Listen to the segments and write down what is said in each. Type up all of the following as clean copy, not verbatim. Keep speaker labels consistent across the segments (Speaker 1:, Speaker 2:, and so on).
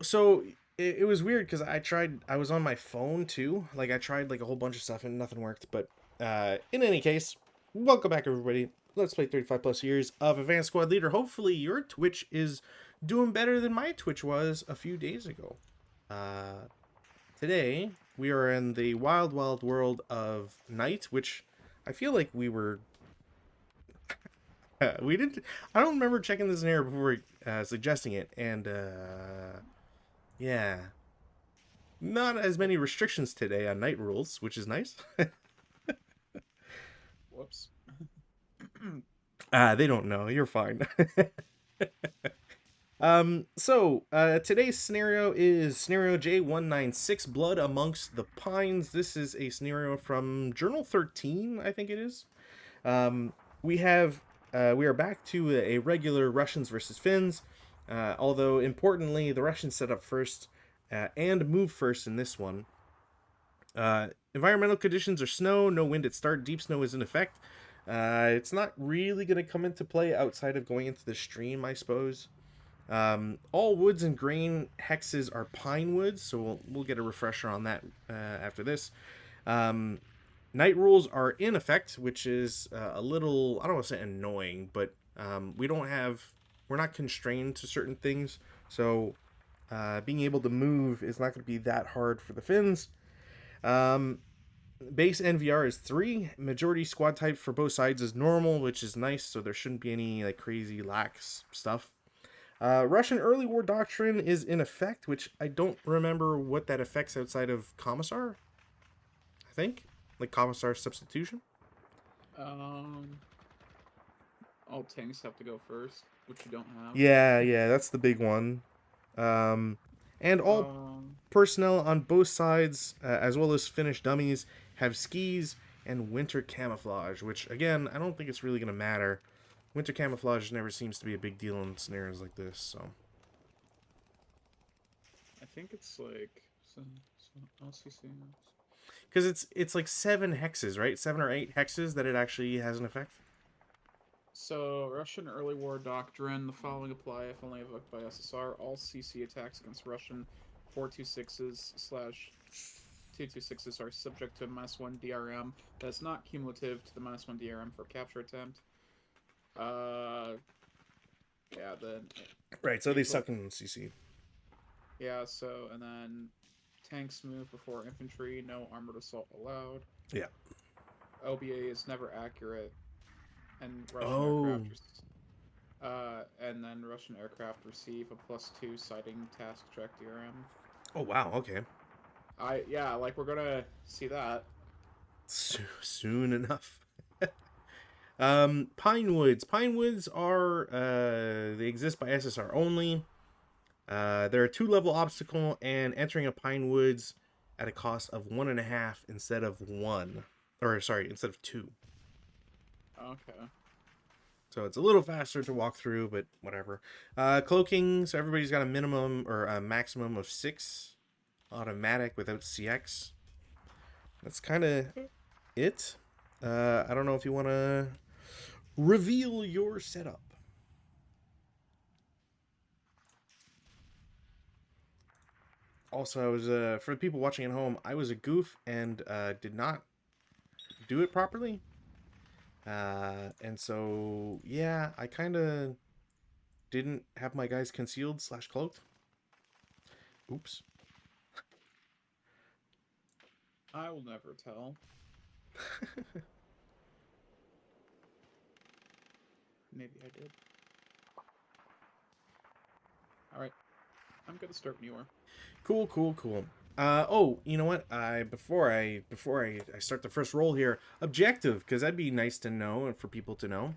Speaker 1: So it was weird because I was on my phone too. Like I tried like a whole bunch of stuff and nothing worked. But in any case, welcome back everybody. Let's play 35 plus years of Advanced Squad Leader. Hopefully your Twitch is doing better than my Twitch was a few days ago. Uh, Today we are in the wild, wild world of Night, which I feel like we didn't. I don't remember checking this in here before suggesting it, and yeah, not as many restrictions today on night rules, which is nice.
Speaker 2: Whoops.
Speaker 1: They don't know. You're fine. Today's scenario is scenario J196, Blood Amongst the Pines. This is a scenario from Journal 13, I think it is. Um, we have we are back to a regular Russians versus Finns. Although importantly, the Russians set up first and move first in this one. Environmental conditions are snow, no wind at start, deep snow is in effect. It's not really going to come into play outside of going into the stream, I suppose. All woods and grain hexes are pine woods, so we'll get a refresher on that after this. Night rules are in effect, which is a little, I don't want to say annoying, but we're not constrained to certain things, so being able to move is not going to be that hard for the Finns. Base NVR is 3. Majority squad type for both sides is normal, which is nice, so there shouldn't be any like crazy lax stuff. Russian early war doctrine is in effect, which I don't remember what that affects outside of Commissar. I think like Commissar substitution.
Speaker 2: Um, all tanks have to go first, which you don't have.
Speaker 1: Yeah, that's the big one. Um, and all
Speaker 2: Um,
Speaker 1: personnel on both sides, as well as Finnish dummies, have skis and winter camouflage, which again I don't think it's really gonna matter. Winter camouflage never seems to be a big deal in scenarios like this, so.
Speaker 2: I think it's like LCC.
Speaker 1: Because it's like 7 hexes, right? 7 or 8 hexes that it actually has an effect.
Speaker 2: So Russian early war doctrine: the following apply if only evoked by SSR. All CC attacks against Russian 426s slash 226s are subject to a -1 DRM. That's not cumulative to the -1 DRM for capture attempt. Uh, yeah, then
Speaker 1: Right, so they suck in CC.
Speaker 2: Yeah, so, and then tanks move before infantry, no armored assault allowed.
Speaker 1: Yeah.
Speaker 2: OBA is never accurate, and
Speaker 1: Oh.
Speaker 2: And then Russian aircraft receive a +2 sighting task track DRM.
Speaker 1: Oh wow. Okay.
Speaker 2: Yeah, like we're gonna see that.
Speaker 1: Soon enough. Pine Woods. Pine Woods are they exist by SSR only. They're a 2-level obstacle, and entering a Pine Woods at a cost of 1.5 instead of 1, or sorry, instead of 2.
Speaker 2: Okay.
Speaker 1: So it's a little faster to walk through, but whatever. Cloaking. So everybody's got a minimum or a maximum of 6. Automatic without CX. That's kind of it. I don't know if you want to reveal your setup. Also, I was for the people watching at home, I was a goof and did not do it properly. And so yeah, I kind of didn't have my guys concealed / cloaked. Oops.
Speaker 2: I will never tell. Maybe I did. Alright, I'm gonna start when you are.
Speaker 1: Cool. Oh, you know what? Before I start the first roll here, objective, because that'd be nice to know and for people to know.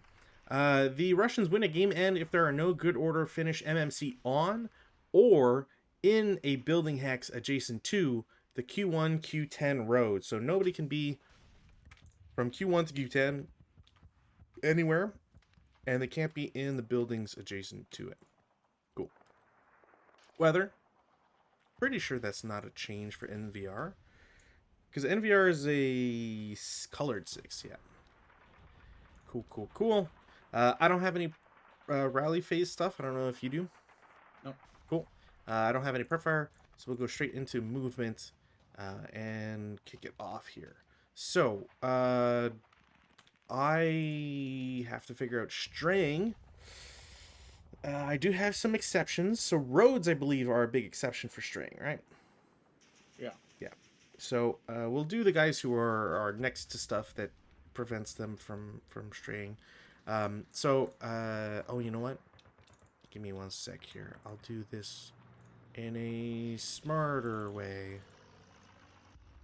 Speaker 1: The Russians win a game end if there are no good order Finnish MMC on or in a building hex adjacent to the Q1 Q10 road. So nobody can be from Q1 to Q10 anywhere, and they can't be in the buildings adjacent to it. Cool. Weather. Pretty sure that's not a change for NVR. Because NVR is a colored 6, yeah. Cool. I don't have any rally phase stuff. I don't know if you do.
Speaker 2: Nope.
Speaker 1: Cool. I don't have any prep fire, so we'll go straight into movement and kick it off here. So, I have to figure out straying. I do have some exceptions. So roads, I believe, are a big exception for straying, right?
Speaker 2: Yeah.
Speaker 1: Yeah. So we'll do the guys who are next to stuff that prevents them from straying. Oh, you know what? Give me one sec here. I'll do this in a smarter way.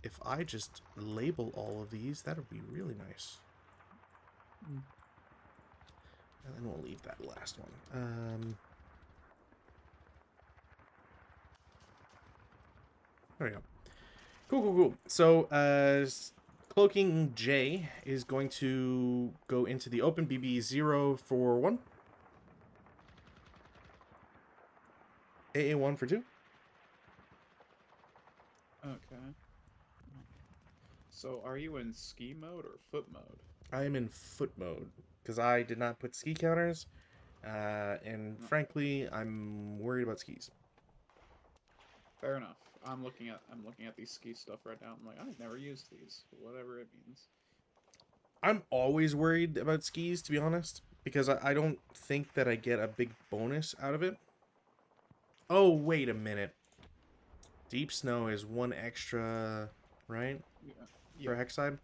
Speaker 1: If I just label all of these, that would be really nice.
Speaker 2: Mm.
Speaker 1: And then we'll leave that last one. There we go. Cool. So, Cloaking J is going to go into the open BB0 for 1. AA1 for 2.
Speaker 2: Okay. So, are you in ski mode or foot mode?
Speaker 1: I am in foot mode because I did not put ski counters, and
Speaker 2: No.
Speaker 1: frankly, I'm worried about skis.
Speaker 2: Fair enough. I'm looking at these ski stuff right now. I'm like, I've never used these, whatever it means.
Speaker 1: I'm always worried about skis, to be honest, because I don't think that I get a big bonus out of it. Oh, wait a minute. Deep snow is 1 extra, right?
Speaker 2: Yeah.
Speaker 1: For hex side?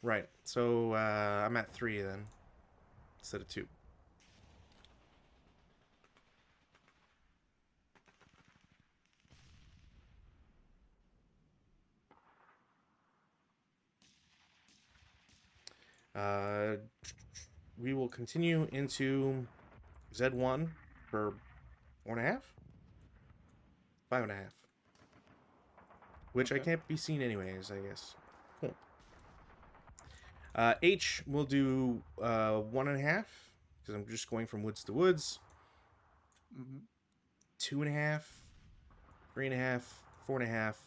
Speaker 1: Right. So I'm at 3 then, instead of 2. We will continue into Z1 for 4.5? 5.5. Which I
Speaker 2: Okay.
Speaker 1: can't be seen anyways, I guess. Cool. H will do 1.5, because I'm just going from woods to woods.
Speaker 2: Mm-hmm.
Speaker 1: 2.5, 3.5, 4.5.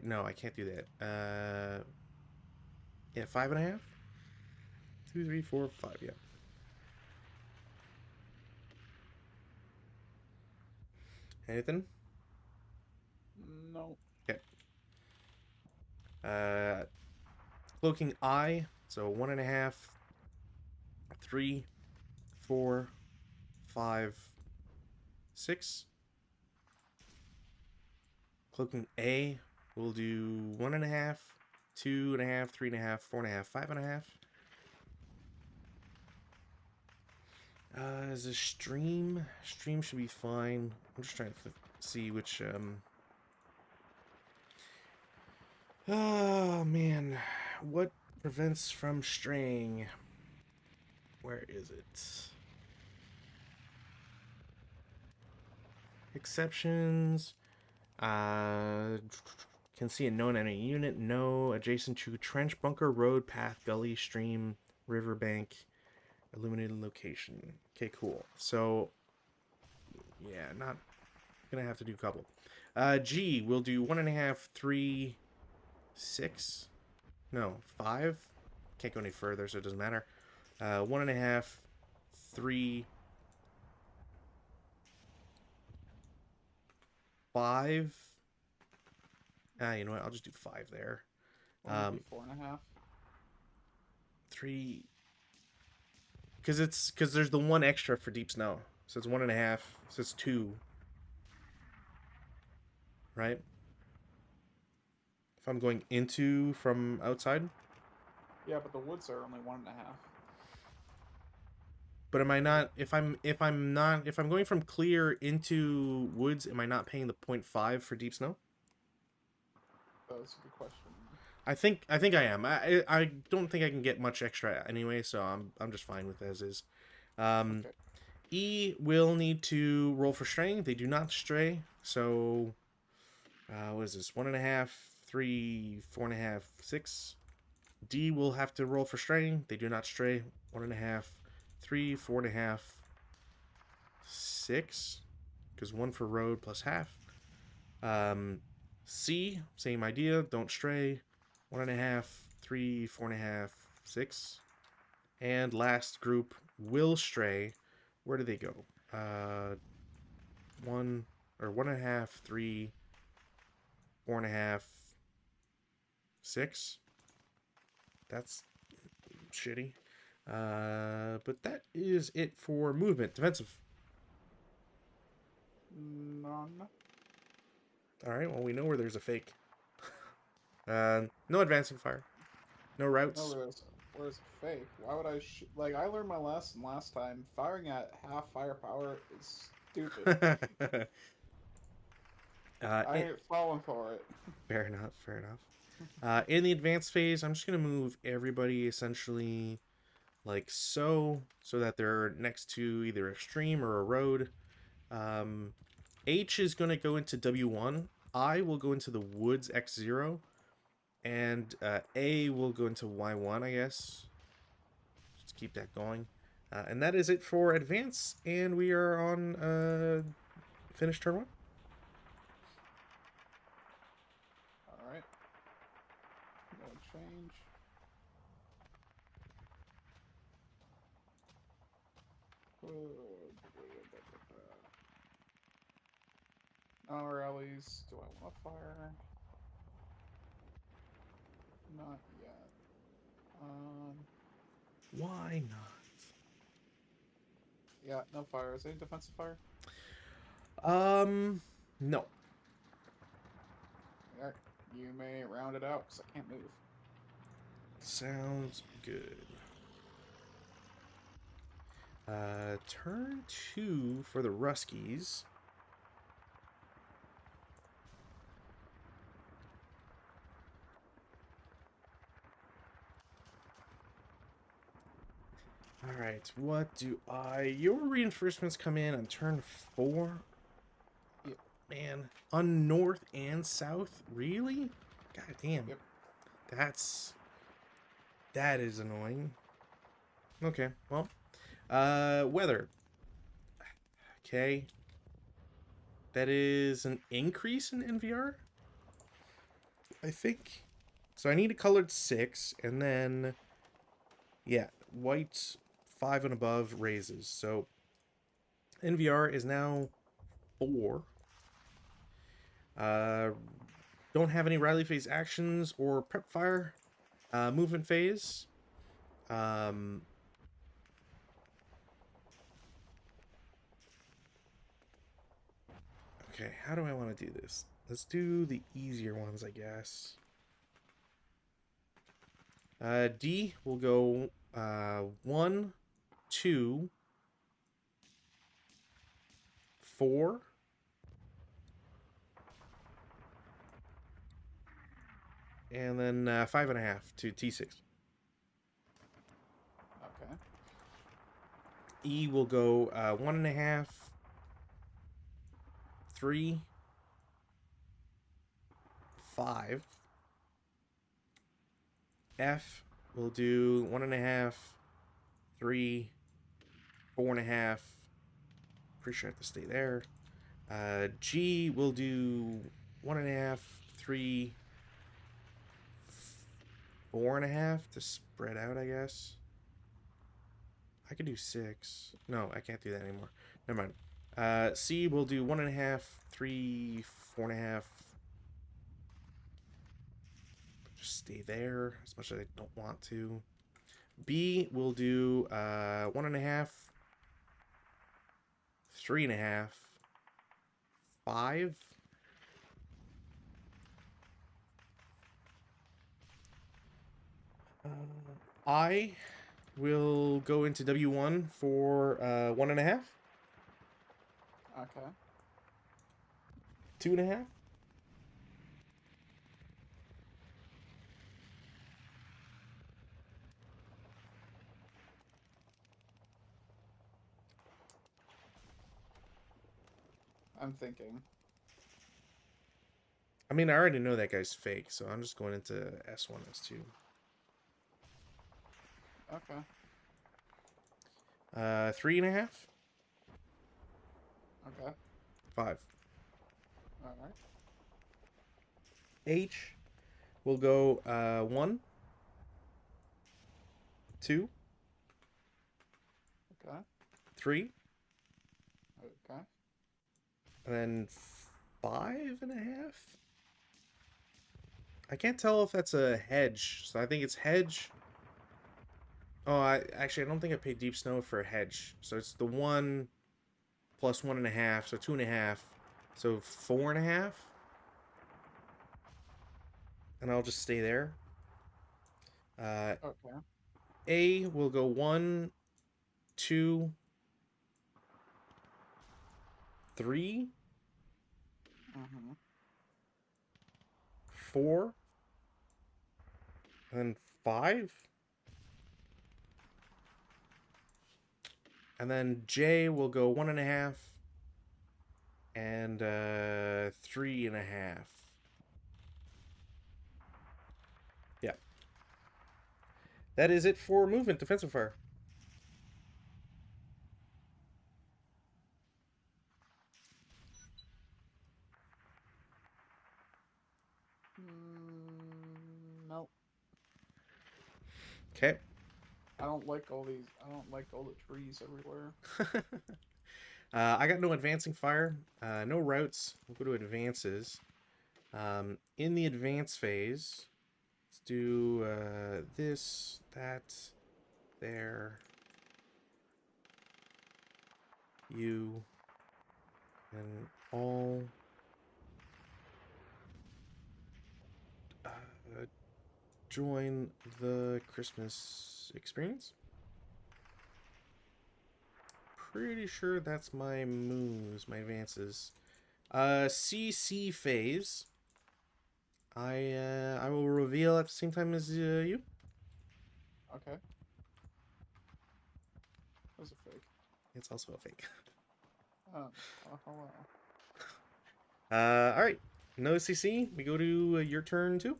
Speaker 1: No, I can't do that. Yeah, 5.5. 2, 3, 4, 5. Yeah. Anything?
Speaker 2: No.
Speaker 1: Okay. Cloaking I. So 1.5, 3, 4, 5, 6. Cloaking A. We'll do 1.5, 2.5, 3.5, 4.5, 5.5. Is a stream? Stream should be fine. I'm just trying to see which. Oh man, what prevents from straying? Where is it? Exceptions. Can see a known enemy unit. No. Adjacent to trench, bunker, road, path, gully, stream, riverbank, illuminated location. Okay, cool. So, yeah, not gonna have to do a couple. G, we'll do 1.5, 3, 6. No, 5. Can't go any further, so it doesn't matter. 1.5, 3, 5. You know what? I'll just do 5 there.
Speaker 2: Maybe 4.5.
Speaker 1: 3. Because there's the 1 extra for deep snow, so it's 1.5. So it's 2. Right? If I'm going into from outside.
Speaker 2: Yeah, but the woods are only 1.5.
Speaker 1: But am I not? If I'm going from clear into woods, am I not paying the 0.5 for deep snow?
Speaker 2: That's a good question.
Speaker 1: I think I am. I don't think I can get much extra anyway, so I'm just fine with as is.
Speaker 2: Okay.
Speaker 1: E will need to roll for straying. They do not stray, so what is this? 1.5, 3, 4.5, 6. D will have to roll for straying. They do not stray. 1.5, 3, 4.5, 6. Because 1 for road plus half. C, same idea. Don't stray. 1.5, 3, 4.5, 6. And last group will stray. Where do they go? 1 or 1.5, 3, 4.5, 6. That's shitty. But that is it for movement. Defensive.
Speaker 2: None.
Speaker 1: All right. Well, we know where there's a fake. No advancing fire. No
Speaker 2: No,
Speaker 1: routes.
Speaker 2: where's fake? Why would I like? I learned my lesson last time. Firing at half firepower is stupid. I
Speaker 1: in,
Speaker 2: ain't falling for it.
Speaker 1: fair enough. Fair enough. In the advanced phase, I'm just gonna move everybody essentially like so that they're next to either a stream or a road. H is gonna go into W1. I will go into the woods X0, and A will go into Y1, I guess. Just keep that going. And that is it for advance, and we are on finish turn 1.
Speaker 2: All right. Gotta change. No rallies. Do I want to fire? Not yet.
Speaker 1: Why not?
Speaker 2: Yeah, no fire. Is any defensive fire?
Speaker 1: No.
Speaker 2: Alright. You may round it out because I can't move.
Speaker 1: Sounds good. Turn 2 for the Ruskies. All right, what do I... Your reinforcements come in on turn 4?
Speaker 2: Yep.
Speaker 1: Man, on north and south? Really? God damn.
Speaker 2: Yep.
Speaker 1: That is annoying. Okay, well. Weather. Okay. That is an increase in NVR, I think. So I need a colored 6, and then... Yeah, white 5 and above raises. So NVR is now 4. Don't have any rally phase actions or prep fire. Movement phase. Okay, how do I want to do this? Let's do the easier ones, I guess. D will go 1, 2, 4. And then 5.5 to T6.
Speaker 2: Okay.
Speaker 1: E will go 1.5, 3, 5. F will do 1.5, 3, 4.5. Pretty sure I have to stay there. G will do 1.5, 3, 4.5 to spread out, I guess. I could do 6. No, I can't do that anymore. Never mind. C will do 1.5, 3, 4.5. Just stay there as much as I don't want to. B will do 1.5, 3.5, 5. I will go into W1 for 1.5,
Speaker 2: Okay.
Speaker 1: 2.5.
Speaker 2: I'm thinking.
Speaker 1: I mean, I already know that guy's fake, so I'm just going into S1, S2.
Speaker 2: Okay.
Speaker 1: 3.5,
Speaker 2: Okay.
Speaker 1: 5.
Speaker 2: Alright.
Speaker 1: H will go 1, 2,
Speaker 2: Okay.
Speaker 1: 3,
Speaker 2: Okay.
Speaker 1: And then 5.5. I can't tell if that's a hedge, so I think it's hedge. Oh, I don't think I paid deep snow for a hedge, so it's the 1 plus 1.5, so 2.5, so 4.5, and I'll just stay there. Uh,
Speaker 2: Okay.
Speaker 1: A will go 1, 2, 3,
Speaker 2: Mm-hmm.
Speaker 1: 4, and then 5. And then J will go 1.5 and 3.5. Yeah. That is it for movement, defensive fire.
Speaker 2: Nope.
Speaker 1: Okay.
Speaker 2: I don't like all these. I don't like all the trees everywhere.
Speaker 1: I got no advancing fire, no routes. We'll go to advances. In the advance phase, let's do this, that, there, you, and all. Join the Christmas experience. Pretty sure that's my moves, my advances. CC phase. I will reveal at the same time as you.
Speaker 2: Okay. That was a fake.
Speaker 1: It's also a fake.
Speaker 2: Oh. Oh, hello.
Speaker 1: All right. No CC. We go to your turn too.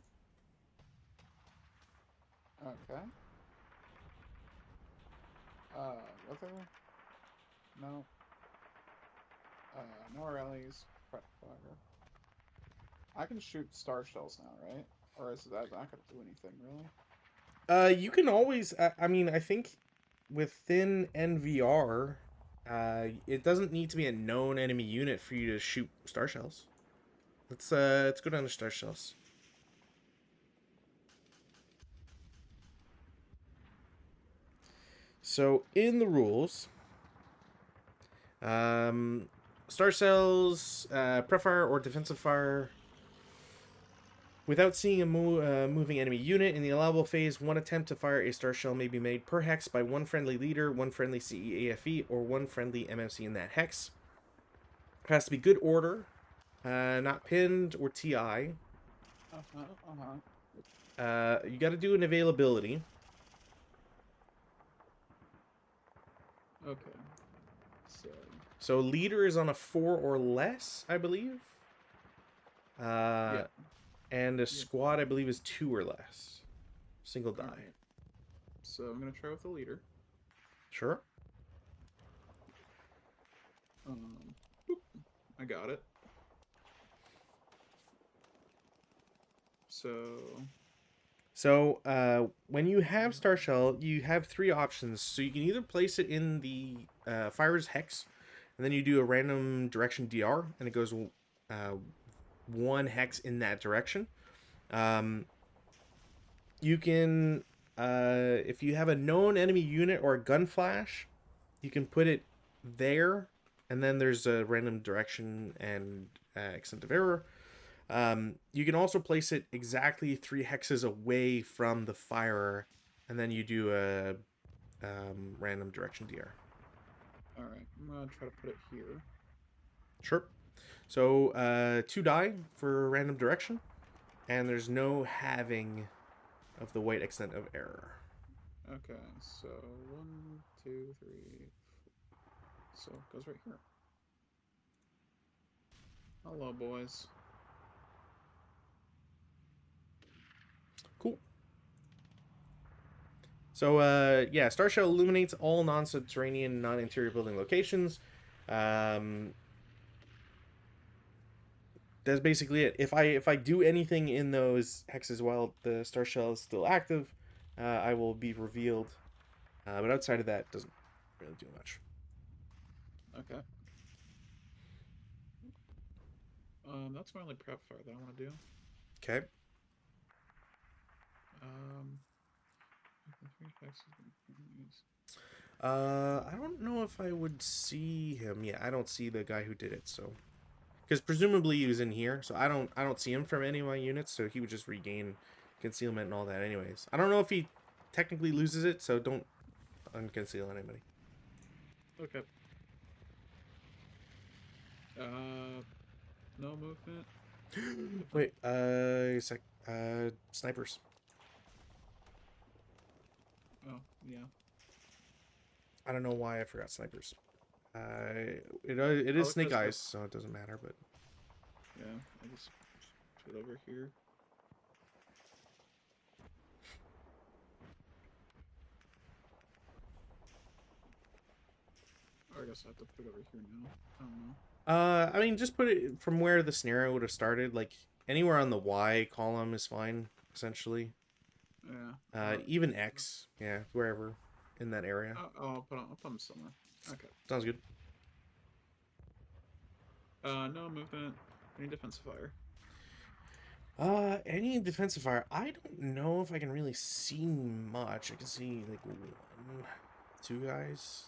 Speaker 2: Okay. Weather. No. No rallies. Prep fire. I can shoot star shells now, right? Or is that not gonna do anything really?
Speaker 1: You can always. I mean, I think within NVR, it doesn't need to be a known enemy unit for you to shoot star shells. Let's go down to star shells. So in the rules, um, star cells, prefire or defensive fire. Without seeing a moving enemy unit in the allowable phase, one attempt to fire a star shell may be made per hex by one friendly leader, one friendly CEAFE, or one friendly MMC in that hex. It has to be good order, not pinned or TI. You got to do an availability.
Speaker 2: Okay. So.
Speaker 1: So leader is on a 4 or less, I believe.
Speaker 2: Yeah.
Speaker 1: And a
Speaker 2: Yeah.
Speaker 1: squad, I believe, is 2 or less. Single die.
Speaker 2: Right. So I'm gonna try with the leader.
Speaker 1: Sure.
Speaker 2: Boop. I got it.
Speaker 1: So when you have Star Shell, you have 3 options. So you can either place it in the fire's hex, and then you do a random direction DR, and it goes 1 hex in that direction. You can, if you have a known enemy unit or a gun flash, you can put it there, and then there's a random direction and extent of error. You can also place it exactly 3 hexes away from the firer, and then you do a random direction DR.
Speaker 2: Alright, I'm gonna try to put it here.
Speaker 1: Sure. So 2 die for random direction, and there's no halving of the white extent of error.
Speaker 2: Okay, so 1, 2, 3, 4. So it goes right here. Hello, boys.
Speaker 1: Cool. So yeah, Star Shell illuminates all non-subterranean, non-interior building locations. That's basically it. If I do anything in those hexes while the Star Shell is still active, I will be revealed. But outside of that, it doesn't really do much.
Speaker 2: Okay. That's my only prep fire that I want to do.
Speaker 1: Okay.
Speaker 2: Um,
Speaker 1: I don't know if I would see him. Yeah, I don't see the guy who did it, so because presumably he was in here, so I don't see him from any of my units, so he would just regain concealment and all that anyways. I don't know if he technically loses it, so don't unconceal anybody.
Speaker 2: Okay. No movement.
Speaker 1: Wait, snipers.
Speaker 2: Oh, yeah.
Speaker 1: I don't know why I forgot snipers. It is
Speaker 2: look
Speaker 1: snake
Speaker 2: at
Speaker 1: eyes,
Speaker 2: this.
Speaker 1: so it doesn't matter, but
Speaker 2: Yeah, I just put it over here. Or I guess I have to put it over here now. I don't know.
Speaker 1: I mean, just put it from where the scenario would have started. Like anywhere on the Y column is fine, essentially.
Speaker 2: Yeah.
Speaker 1: Even X, yeah, wherever in that area.
Speaker 2: I'll put them somewhere. Okay.
Speaker 1: Sounds good.
Speaker 2: No movement. Any defensive fire.
Speaker 1: Any defensive fire? I don't know if I can really see much. I can see like one, two guys.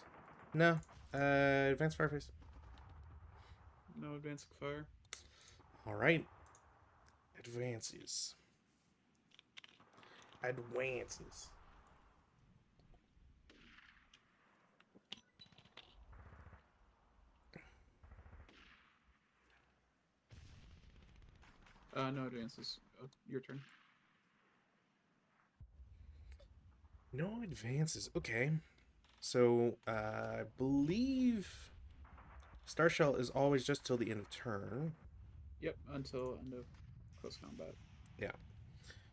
Speaker 1: No. Advanced fire phase.
Speaker 2: No advancing fire.
Speaker 1: All right. Advances. Advances.
Speaker 2: No advances. Your turn.
Speaker 1: No advances. Okay. So, I believe Star Shell is always just till the end of turn.
Speaker 2: Yep, until end of close combat.
Speaker 1: Yeah.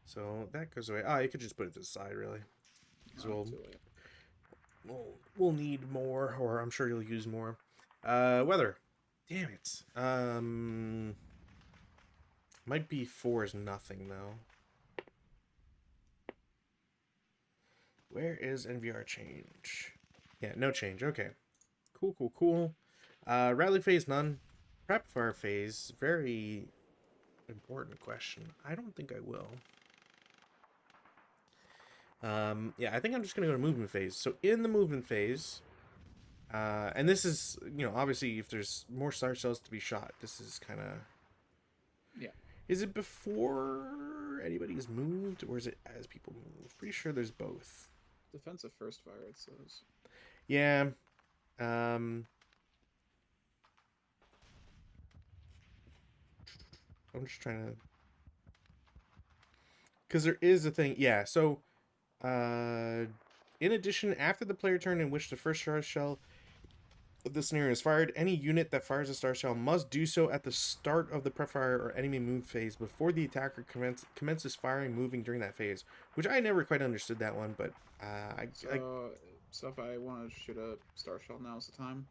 Speaker 1: So that goes away. Ah, you could just put it to the side, really. So we'll need more, or I'm sure you'll use more. Weather. Damn it. Might be 4 is nothing, though. Where is NVR change? Yeah, no change. Okay. Cool. Rally phase, none. Prep fire phase, very important question. I don't think I will. Yeah, I think I'm just going to go to movement phase. So in the movement phase, and this is, obviously if there's more star cells to be shot, this is kind of...
Speaker 2: Yeah.
Speaker 1: Is it before anybody's moved, or is it as people move? Pretty sure there's both.
Speaker 2: Defensive first fire, it says.
Speaker 1: Yeah. I'm just trying to... Because there is a thing... Yeah, so... in addition, after the player turn in which the first star shell of the scenario is fired, any unit that fires a star shell must do so at the start of the prep fire or enemy move phase before the attacker commences firing moving during that phase. Which I never quite understood that one, but
Speaker 2: So if I want to shoot a star shell, now's the time.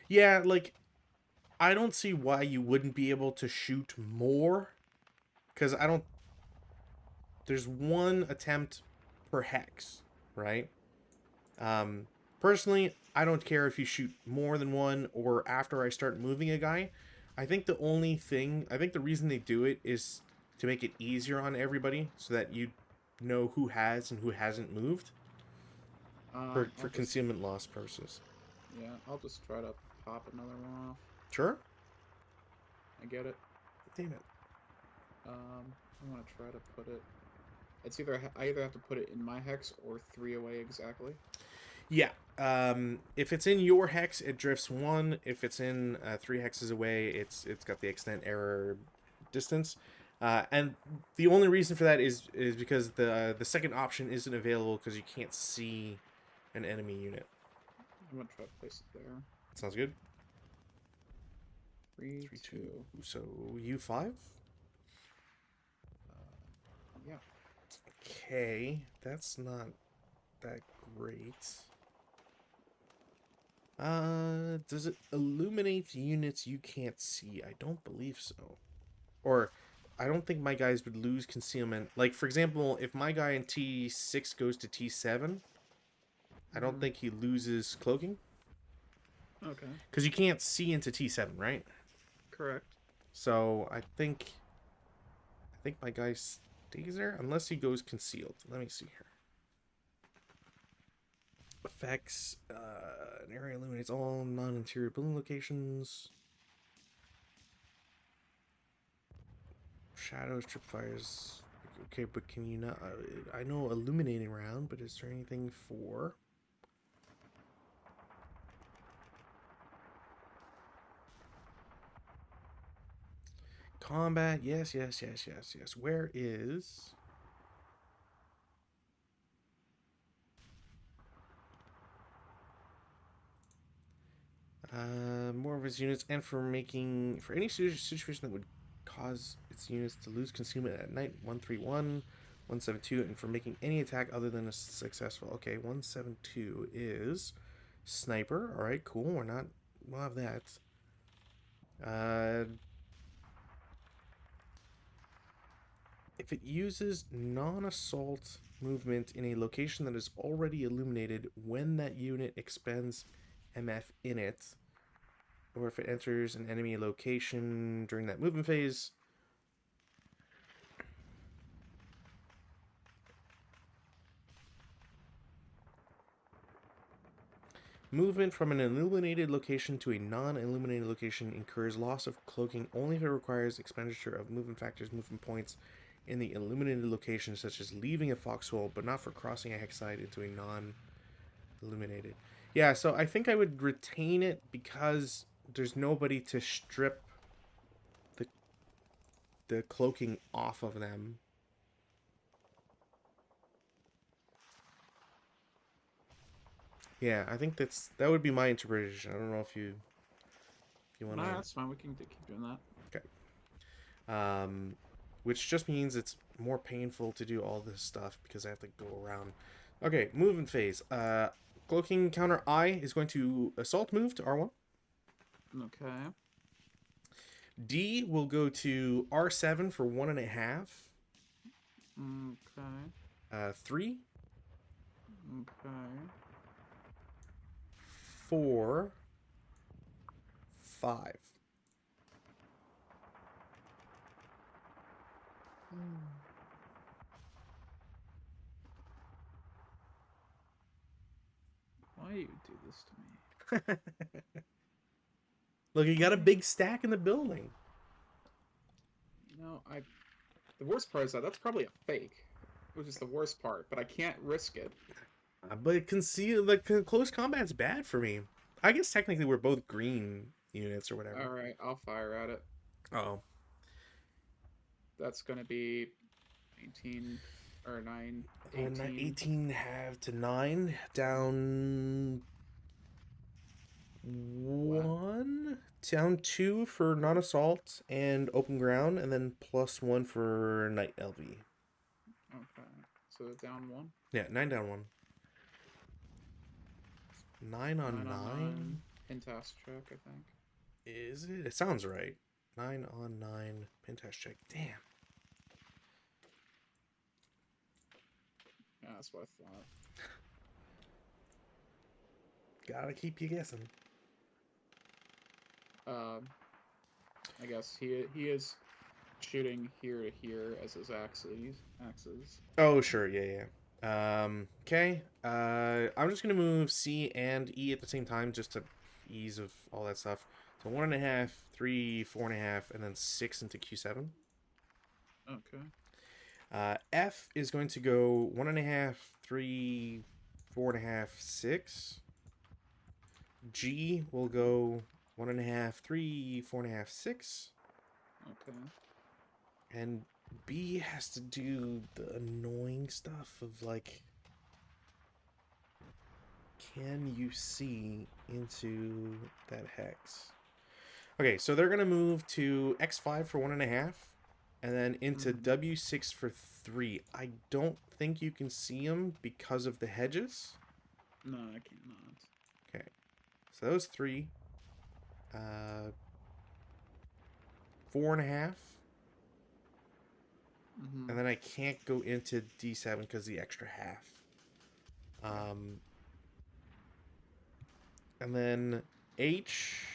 Speaker 1: Yeah, like I don't see why you wouldn't be able to shoot more, because there's one attempt per hex, right? Personally, I don't care if you shoot more than one or after I start moving a guy. I think the reason they do it is to make it easier on everybody so that you know who has and who hasn't moved for concealment loss purposes.
Speaker 2: Yeah, I'll just try to pop another one off.
Speaker 1: Sure.
Speaker 2: I get it.
Speaker 1: Damn it.
Speaker 2: I want to try to put it... It's I either have to put it in my hex or 3 away exactly.
Speaker 1: Yeah. If it's in your hex, it drifts 1. If it's in 3 hexes away, it's got the extent error distance. And the only reason for that is because the second option isn't available because you can't see an enemy unit.
Speaker 2: I'm gonna try to place it there.
Speaker 1: Sounds good.
Speaker 2: 3, 2.
Speaker 1: So U5.
Speaker 2: Yeah.
Speaker 1: Okay, that's not that great. Does it illuminate units you can't see? I don't believe so. Or, I don't think my guys would lose concealment. Like, for example, if my guy in T6 goes to T7, I don't think he loses cloaking.
Speaker 2: Okay.
Speaker 1: Because you can't see into T7, right?
Speaker 2: Correct.
Speaker 1: So I think my guy stays there unless he goes concealed. Let me see here. Effects. An area illuminates all non-interior building locations. Shadows, tripwires. Okay, but can you not? I know illuminating around, but is there anything for? Combat, yes. Where is? More of its units, and for any situation that would cause its units to lose consummate at night. 131, 172, and for making any attack other than a successful. Okay, 172 is sniper. All right, cool. We'll have that. Uh, if it uses non-assault movement in a location that is already illuminated when that unit expends MF in it, or if it enters an enemy location during that movement phase. Movement from an illuminated location to a non-illuminated location incurs loss of cloaking only if it requires expenditure of movement factors, movement points in the illuminated location, such as leaving a foxhole, but not for crossing a hex side into a non-illuminated. Yeah, so I think I would retain it because there's nobody to strip the cloaking off of them. Yeah, I think that would be my interpretation. I don't know if you want
Speaker 2: Nah,
Speaker 1: to.
Speaker 2: that's fine. We can keep doing that.
Speaker 1: Okay. Which just means it's more painful to do all this stuff because I have to go around. Okay, movement phase. Cloaking counter I is going to assault move to R1.
Speaker 2: Okay.
Speaker 1: D will go to R7 for 1.5.
Speaker 2: Okay.
Speaker 1: 3,
Speaker 2: Okay.
Speaker 1: 4, 5.
Speaker 2: Why you do this to me?
Speaker 1: Look, you got a big stack in the building.
Speaker 2: You know, the worst part is that's probably a fake, which is the worst part. But I can't risk it.
Speaker 1: But conceal like close combat's bad for me. I guess technically we're both green units or whatever.
Speaker 2: All right, I'll fire at it.
Speaker 1: Oh,
Speaker 2: That's gonna be 19 or 9, 18.
Speaker 1: 18 half to 9 down 1, down 2 for non-assault and open ground, and then +1 for night LV.
Speaker 2: Okay, so down 1.
Speaker 1: Yeah, 9 down 1. 9 on
Speaker 2: 9 on
Speaker 1: 9.
Speaker 2: 9. Pintask check, I think.
Speaker 1: Is it? It sounds right. 9 on 9 Pintask check. Damn.
Speaker 2: Yeah, that's what I thought.
Speaker 1: Gotta keep you guessing.
Speaker 2: I guess he is shooting here to here as his axes.
Speaker 1: Oh, sure. Yeah. Okay. I'm just gonna move C and E at the same time, just to ease of all that stuff. So 1.5, 3, 4.5, and then 6 into Q7.
Speaker 2: Okay.
Speaker 1: F is going to go 1.5, 3, 4.5, 6. G will go 1.5, 3, 4.5, 6.
Speaker 2: Okay.
Speaker 1: And B has to do the annoying stuff of like, can you see into that hex? Okay, so they're gonna move to X5 for 1.5, and then into W6 for 3. I don't think you can see them because of the hedges.
Speaker 2: No, I cannot.
Speaker 1: Okay, so those 3. 4.5. And then I can't go into D7 because the extra half. And then H,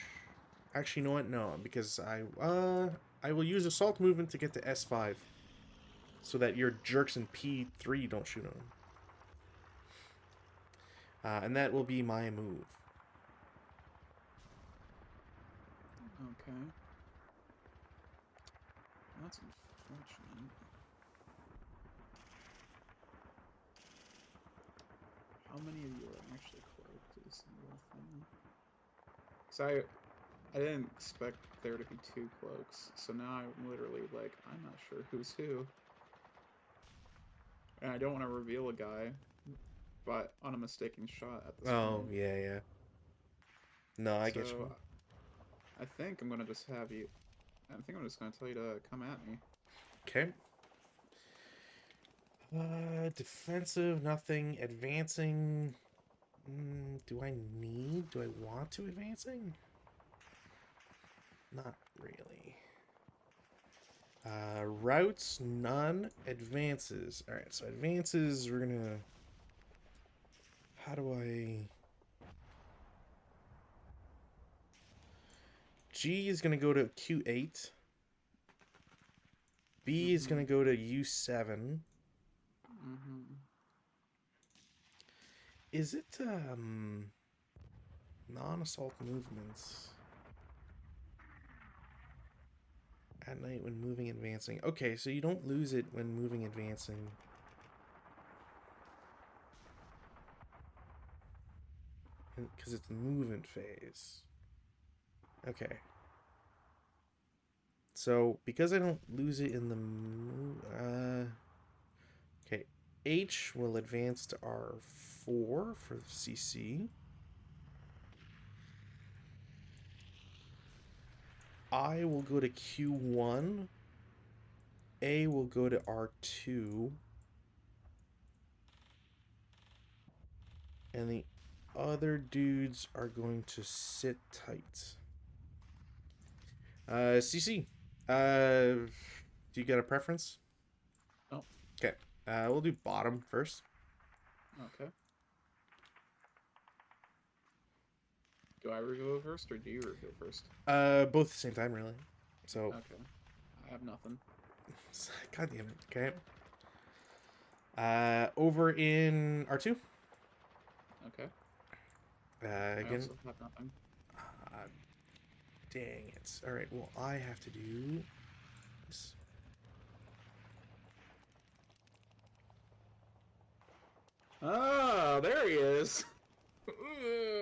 Speaker 1: Actually, you know what? No, because I will use assault movement to get to S5, so that your jerks in P3 don't shoot him. And that will be my move.
Speaker 2: Okay. That's unfortunate. How many of you are actually cloaked is the real thing. Because I didn't expect there to be 2 cloaks, so now I'm literally like, I'm not sure who's who. And I don't want to reveal a guy, but on a mistaken shot at this
Speaker 1: Oh,
Speaker 2: point.
Speaker 1: yeah, yeah. No, I get you.
Speaker 2: So I think I'm gonna just have you. I think I'm just gonna tell you to come at me.
Speaker 1: Okay. Defensive, nothing. Advancing. Do I need? Do I want to advancing? Not really. Routes, none. Advances. Alright, so advances, we're gonna... How do I... G is gonna go to Q8. B is gonna go to U7. Is it, non-assault movements? At night when moving, advancing. Okay, so you don't lose it when moving, advancing. Because it's movement phase. Okay. So, because I don't lose it in the... okay. H will advance to R4 for CC. I will go to Q1. A will go to R2. And the other dudes are going to sit tight. CC. Do you get a preference?
Speaker 2: Oh.
Speaker 1: Okay. We'll do bottom first.
Speaker 2: Okay. Do I reveal first or do you reveal first?
Speaker 1: Both at the same time, really. So.
Speaker 2: Okay. I have nothing.
Speaker 1: God damn it. Okay. Over in R2.
Speaker 2: Okay. I
Speaker 1: Again.
Speaker 2: also have nothing.
Speaker 1: Dang it. Alright, well, I have to do this.
Speaker 2: Ah, there he is.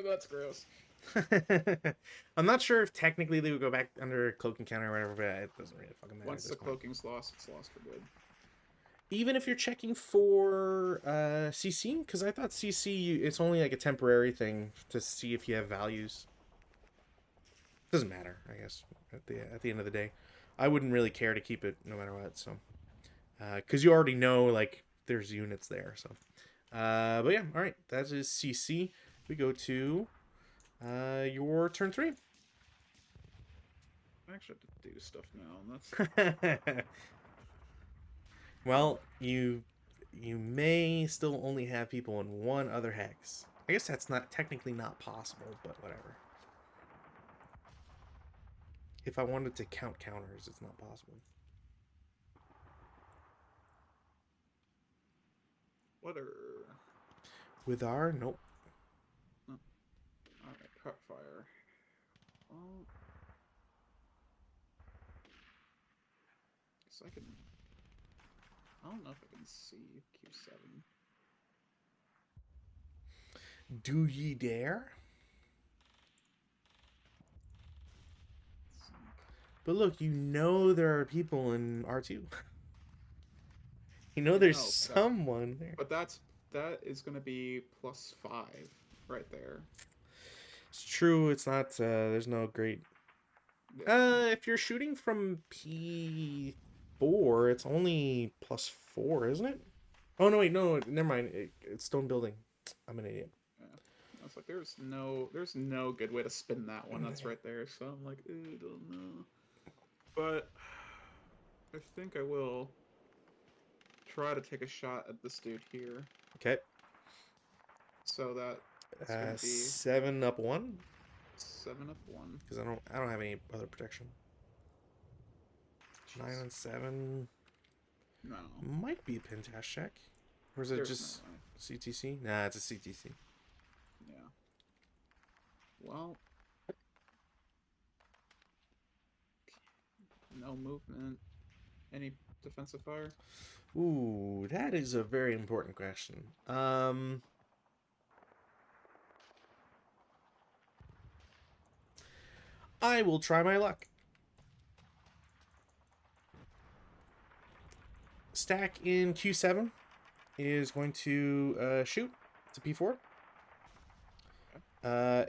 Speaker 2: That's gross.
Speaker 1: I'm not sure if technically they would go back under cloak encounter or whatever, but it doesn't really fucking matter.
Speaker 2: Once the cloaking's lost, it's lost for good.
Speaker 1: Even if you're checking for CC, because I thought CC, it's only like a temporary thing to see if you have values. Doesn't matter, I guess, at the end of the day. I wouldn't really care to keep it no matter what, so. Because you already know, like, there's units there, so. But yeah, alright, that is CC. We go to your turn 3.
Speaker 2: I actually have to do stuff now, and that's...
Speaker 1: Well, you may still only have people in one other hex. I guess that's not technically not possible, but whatever. If I wanted to count counters, it's not possible.
Speaker 2: Whatever.
Speaker 1: With R, nope.
Speaker 2: Oh. Alright, cut fire. Well... guess I can... I don't know if I can see Q7.
Speaker 1: Do ye dare? But look, you know there are people in R2. You know there's someone there.
Speaker 2: But that is going to be +5 right there.
Speaker 1: It's true, it's not, there's no great... if you're shooting from P4, it's only +4, isn't it? Oh, no, wait, no, never mind. It's stone building. I'm an idiot.
Speaker 2: Yeah. I was like, there's no good way to spin that one. That's right there. So I'm like, I don't know. But I think I will try to take a shot at this dude here.
Speaker 1: Okay.
Speaker 2: So that it's gonna be
Speaker 1: 7 up 1.
Speaker 2: 7 up 1.
Speaker 1: Because I don't have any other protection.
Speaker 2: Jeez.
Speaker 1: 9 on 7
Speaker 2: No.
Speaker 1: might be a Pentash check. Or is it
Speaker 2: There's
Speaker 1: just
Speaker 2: no way.
Speaker 1: CTC? Nah, it's a CTC.
Speaker 2: Yeah. Well. No movement. Any defensive fire?
Speaker 1: Ooh, that is a very important question. I will try my luck. Stack in Q7 is going to shoot. It's a P4.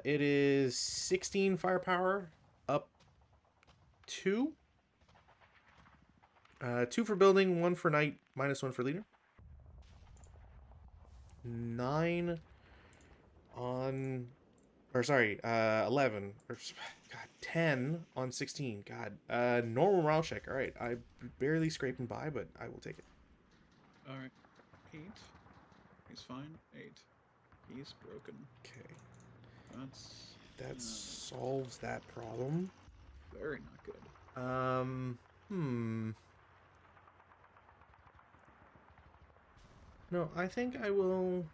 Speaker 1: It is 16 firepower up 2. 2 for building, 1 for knight, -1 for leader. 9 on, or sorry, 11, or God, 10 on 16. God, normal morale check. All right, I barely scraping by, but I will take it.
Speaker 2: All right. 8. He's fine. 8. He's broken.
Speaker 1: Okay,
Speaker 2: That's
Speaker 1: that solves that problem.
Speaker 2: very not good.
Speaker 1: No, I think I will.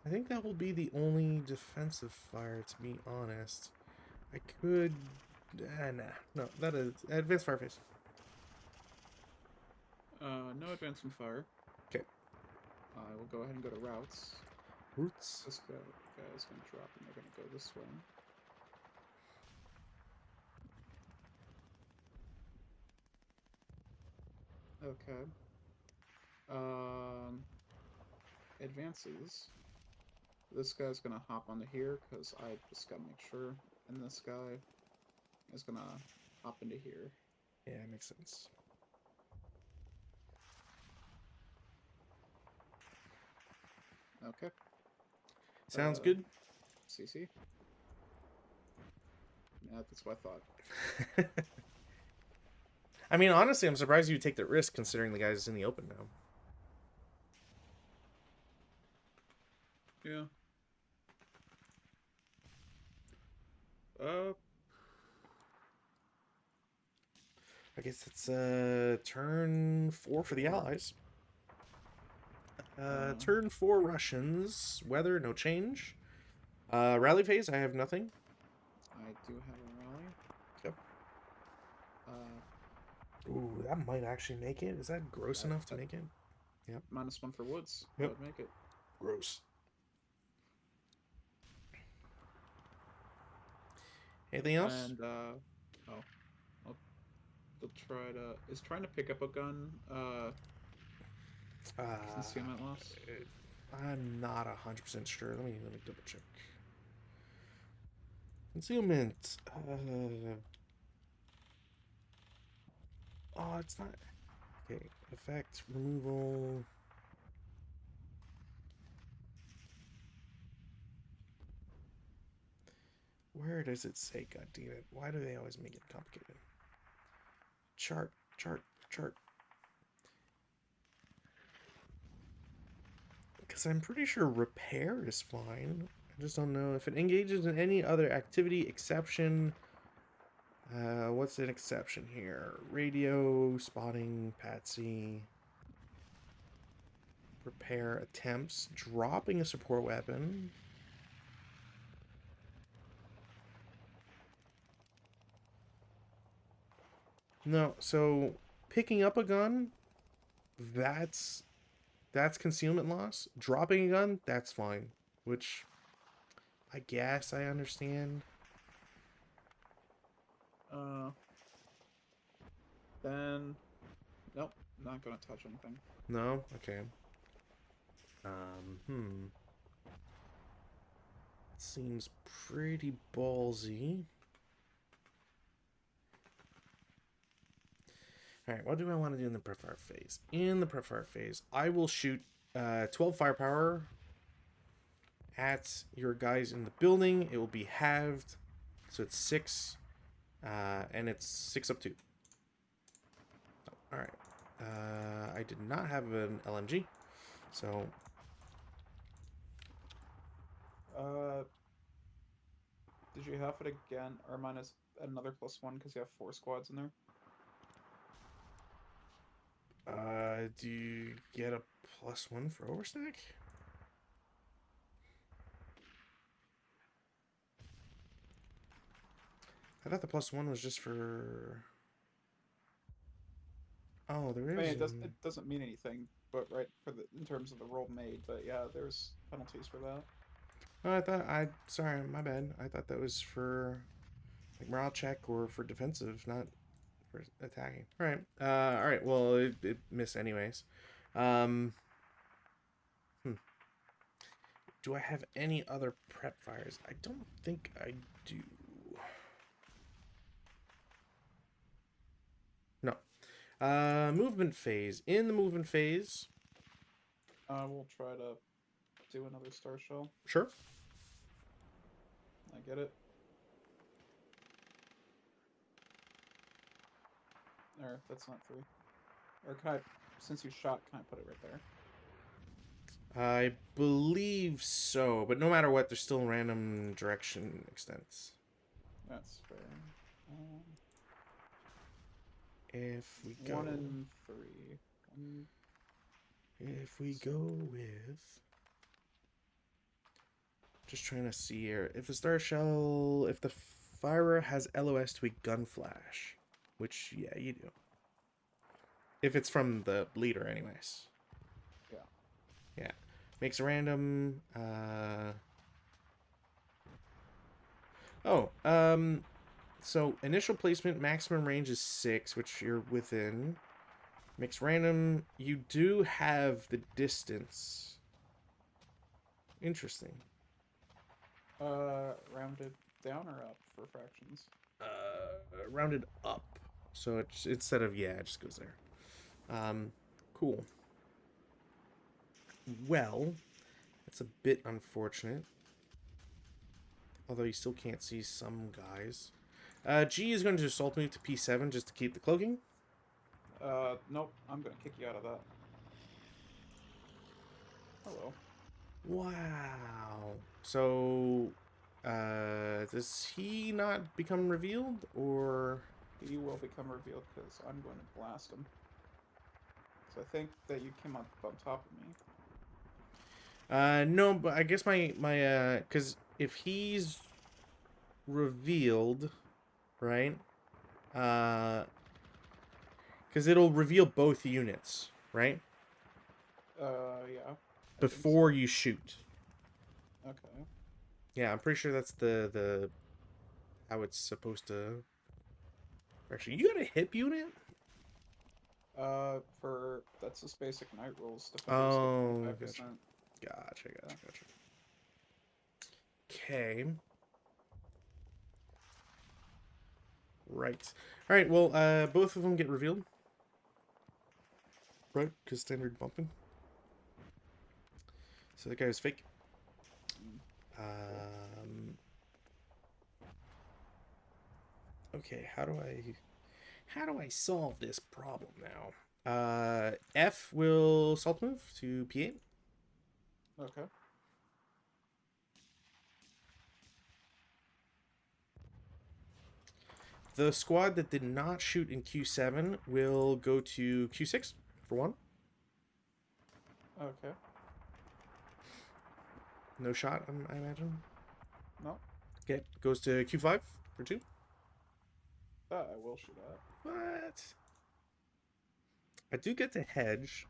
Speaker 1: I think that will be the only defensive fire, to be honest. I could. Nah. No, that is. Advanced fire phase.
Speaker 2: No advancing fire.
Speaker 1: Okay.
Speaker 2: I will go ahead and go to routes.
Speaker 1: Roots.
Speaker 2: This guy's gonna drop and they're gonna go this way. Okay. Advances. This guy's gonna hop onto here because I just gotta make sure. And this guy is gonna hop into here.
Speaker 1: Yeah, it makes sense.
Speaker 2: Okay.
Speaker 1: Sounds good.
Speaker 2: CC. Yeah, that's what I thought.
Speaker 1: I mean, honestly, I'm surprised you take the risk considering the guy's in the open now.
Speaker 2: Yeah.
Speaker 1: I guess it's turn 4 for the Allies. Turn 4 Russians. Weather, no change. Rally phase, I have nothing.
Speaker 2: I do have a rally.
Speaker 1: Yep. Ooh, that might actually make it. Is that gross enough to make it? Yep.
Speaker 2: -1 for woods.
Speaker 1: Yep.
Speaker 2: That would make it.
Speaker 1: Gross. Anything else?
Speaker 2: And they'll try to trying to pick up a gun. Concealment loss.
Speaker 1: I'm not 100% sure. Let me double check. Concealment. Oh, it's not. Okay. Effect removal. Where does it say? God damn it! Why do they always make it complicated? Chart. Because I'm pretty sure repair is fine. I just don't know if it engages in any other activity exception. What's an exception here? Radio, spotting, patsy. Repair attempts. Dropping a support weapon. No, so picking up a gun, that's concealment loss. Dropping a gun, that's fine. Which I guess I understand.
Speaker 2: Then nope, not gonna touch anything.
Speaker 1: No? Okay. Seems pretty ballsy. Alright, what do I want to do in the prep-fire phase? In the prep-fire phase, I will shoot 12 firepower at your guys in the building. It will be halved, so it's 6, and it's 6 up 2. Alright. I did not have an LMG, so...
Speaker 2: Did you have it again, or minus another +1 because you have 4 squads in there?
Speaker 1: Do you get a +1 for overstack? I thought the +1 was just for. Oh, there
Speaker 2: I mean,
Speaker 1: is.
Speaker 2: it doesn't mean anything, but right for the in terms of the roll made. But yeah, there's penalties for that.
Speaker 1: Oh, Sorry, my bad. I thought that was for like morale check or for defensive, not for attacking. All right. All right. Well, it missed anyways. Um. Hmm. Do I have any other prep fires? I don't think I do. No. Movement phase. In the movement phase.
Speaker 2: We'll try to do another star shell.
Speaker 1: Sure.
Speaker 2: I get it. Or that's not 3. Or can I, since you shot, can I put it right there?
Speaker 1: I believe so, but no matter what, there's still random direction extents.
Speaker 2: That's fair.
Speaker 1: If we go
Speaker 2: 1 and 3.
Speaker 1: If we go with. Just trying to see here. If the star shell. If the firer has LOS to a gun flash. Which, yeah, you do. If it's from the leader, anyways.
Speaker 2: Yeah.
Speaker 1: Yeah. Makes a random. So initial placement, maximum range is 6, which you're within. Makes random. You do have the distance. Interesting.
Speaker 2: Rounded down or up for fractions?
Speaker 1: Rounded up. So it's instead of it just goes there. Cool. Well, that's a bit unfortunate. Although you still can't see some guys. G is going to assault move to P7 just to keep the cloaking.
Speaker 2: Nope. I'm gonna kick you out of that. Hello.
Speaker 1: Wow. So, does he not become revealed, or?
Speaker 2: He will become revealed because I'm going to blast him. So I think that you came up on top of me.
Speaker 1: No, but I guess because if he's revealed, right? Because it'll reveal both units, right?
Speaker 2: Yeah.
Speaker 1: Before you shoot.
Speaker 2: Okay.
Speaker 1: Yeah, I'm pretty sure that's the how it's supposed to. Actually, you got a hip unit?
Speaker 2: That's just basic night rules.
Speaker 1: Oh,
Speaker 2: Gotcha.
Speaker 1: Gotcha. Okay. Right. All right. Well, both of them get revealed. Right, because standard bumping. So the guy was fake. Okay. How do I solve this problem now? F will salt move to P8.
Speaker 2: Okay.
Speaker 1: The squad that did not shoot in Q7 will go to Q6 for 1.
Speaker 2: Okay.
Speaker 1: No shot, I imagine.
Speaker 2: No.
Speaker 1: Okay, goes to Q5 for 2.
Speaker 2: I will shoot at.
Speaker 1: What? I do get to hedge.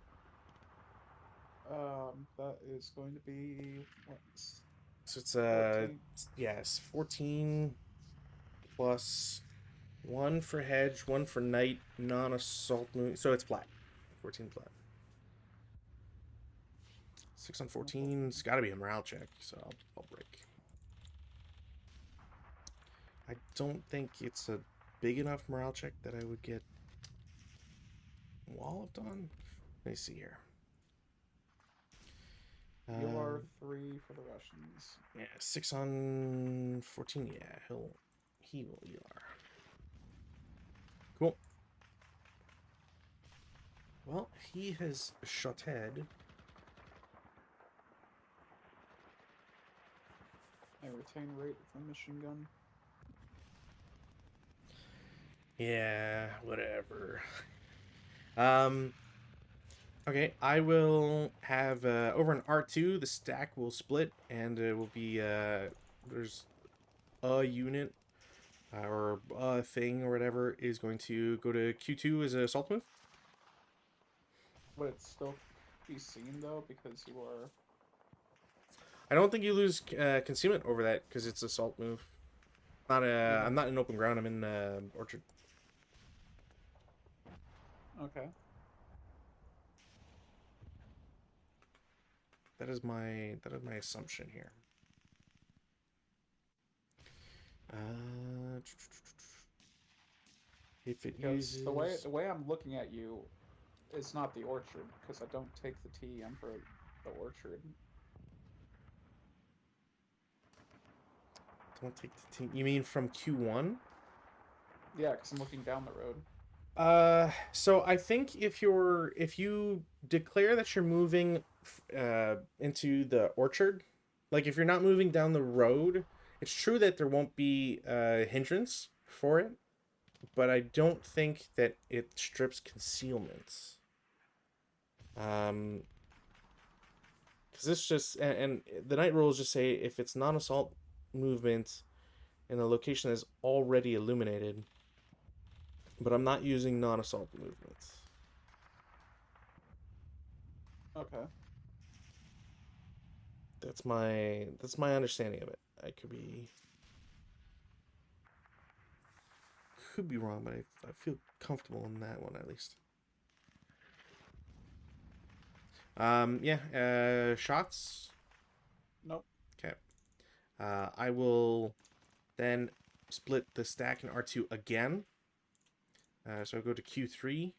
Speaker 2: That is going to be what?
Speaker 1: So it's
Speaker 2: 14?
Speaker 1: yes, 14 plus 1 for hedge, 1 for night, non-assault move. So it's flat. 14 flat. 6 on 14. It's got to be a morale check, so I'll break. I don't think it's a big enough morale check that I would get walloped on. Let me see here.
Speaker 2: You are 3 for the Russians.
Speaker 1: Yeah, 6 on 14. Yeah, he will ER. Cool. Well, he has shot head.
Speaker 2: I retain rate with my machine gun.
Speaker 1: Yeah, whatever. Um, okay, I will have over an R2, the stack will split, and it will be there's a unit or a thing or whatever is going to go to Q2 as a assault move.
Speaker 2: Would it still be seen though because you are?
Speaker 1: I don't think you lose concealment over that because it's assault move. Not I'm not in open ground. I'm in orchard.
Speaker 2: Okay.
Speaker 1: That is my assumption here. Uh, if it
Speaker 2: Because
Speaker 1: uses,
Speaker 2: the way I'm looking at you, it's not the orchard because I don't take the TEM for the orchard.
Speaker 1: don't take the team. You mean from Q1?
Speaker 2: Yeah, because I'm looking down the road.
Speaker 1: So I think if you declare that you're moving into the orchard, like if you're not moving down the road, it's true that there won't be a hindrance for it, but I don't think that it strips concealment. Um, because this just and the night rules just say if it's non-assault movement in a location that is already illuminated, but I'm not using non-assault movements.
Speaker 2: Okay.
Speaker 1: That's my understanding of it. I could be wrong, but I feel comfortable in that one at least. Yeah. Shots.
Speaker 2: Nope.
Speaker 1: Okay. I will then split the stack in R2 again. So I go to Q3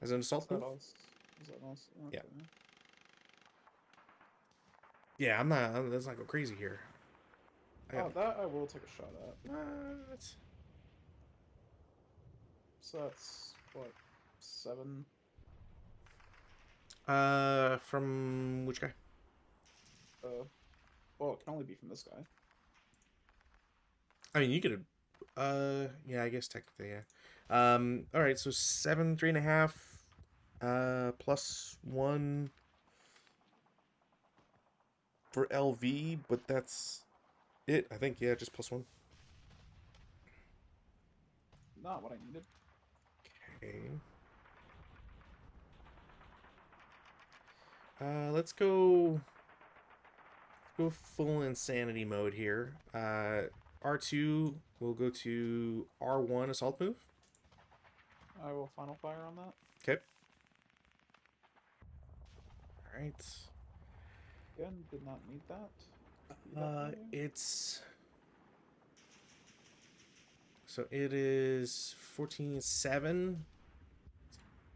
Speaker 1: as an
Speaker 2: Is
Speaker 1: assault
Speaker 2: that
Speaker 1: move.
Speaker 2: all? Is that all?
Speaker 1: Yeah.
Speaker 2: Okay.
Speaker 1: Yeah, I'm not. Let's not go crazy here. I got.
Speaker 2: Oh, that I will take a shot at.
Speaker 1: What?
Speaker 2: So that's what 7.
Speaker 1: From which guy?
Speaker 2: Well, it can only be from this guy.
Speaker 1: I mean, you could. Yeah, I guess technically, yeah. All right, so 7, 3.5, +1 for LV, but that's it. I think, yeah, just +1.
Speaker 2: Not what I needed.
Speaker 1: Okay. Let's go full insanity mode here. R2 will go to R1 assault move.
Speaker 2: I will final fire on that.
Speaker 1: Okay. All right.
Speaker 2: Again, did not need that. Be that way.
Speaker 1: It's so it is 14-7.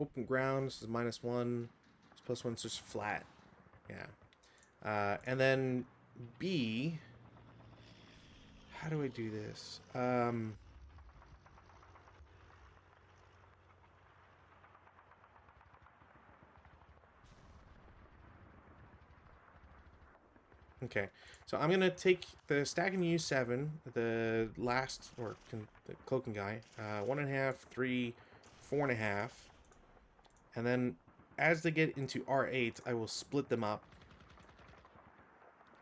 Speaker 1: Open ground. This is -1. It's +1, so it's flat. Yeah. And then B. How do I do this? Okay, so I'm gonna take the stack and use 7, the last or the cloaking guy, 1.5, 3, 4.5, and then as they get into R8, I will split them up.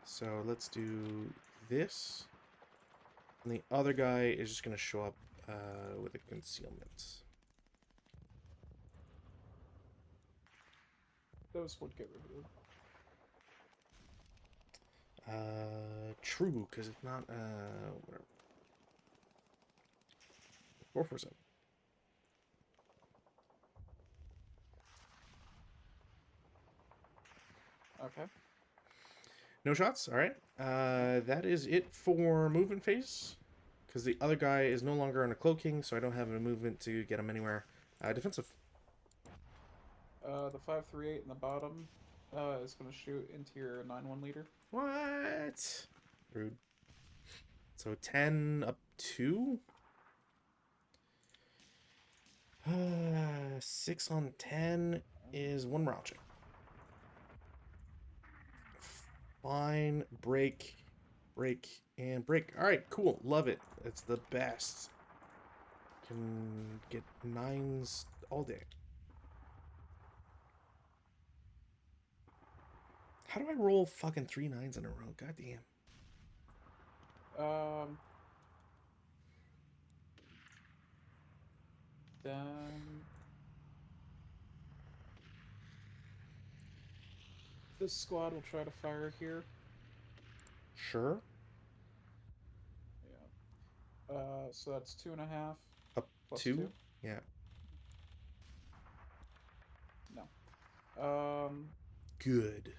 Speaker 1: So let's do this, and the other guy is just gonna show up with a concealment.
Speaker 2: Those would get revealed.
Speaker 1: True, because if not, whatever. 447.
Speaker 2: Okay.
Speaker 1: No shots. All right. That is it for movement phase. Because the other guy is no longer on a cloaking, so I don't have a movement to get him anywhere. Defensive.
Speaker 2: The 538 in the bottom is going to shoot into your 9-1 leader.
Speaker 1: What? Rude. So 10 up 2. 6 on 10 is 1 morale check. Fine. Break. Break and break. All right, cool. Love it. It's the best. Can get 9s all day. How do I roll fucking 3 9s in a row? God damn.
Speaker 2: Then this squad will try to fire here.
Speaker 1: Sure.
Speaker 2: Yeah. So that's 2.5
Speaker 1: Up
Speaker 2: plus
Speaker 1: 2.
Speaker 2: 2.
Speaker 1: Yeah.
Speaker 2: No. Um,
Speaker 1: Good.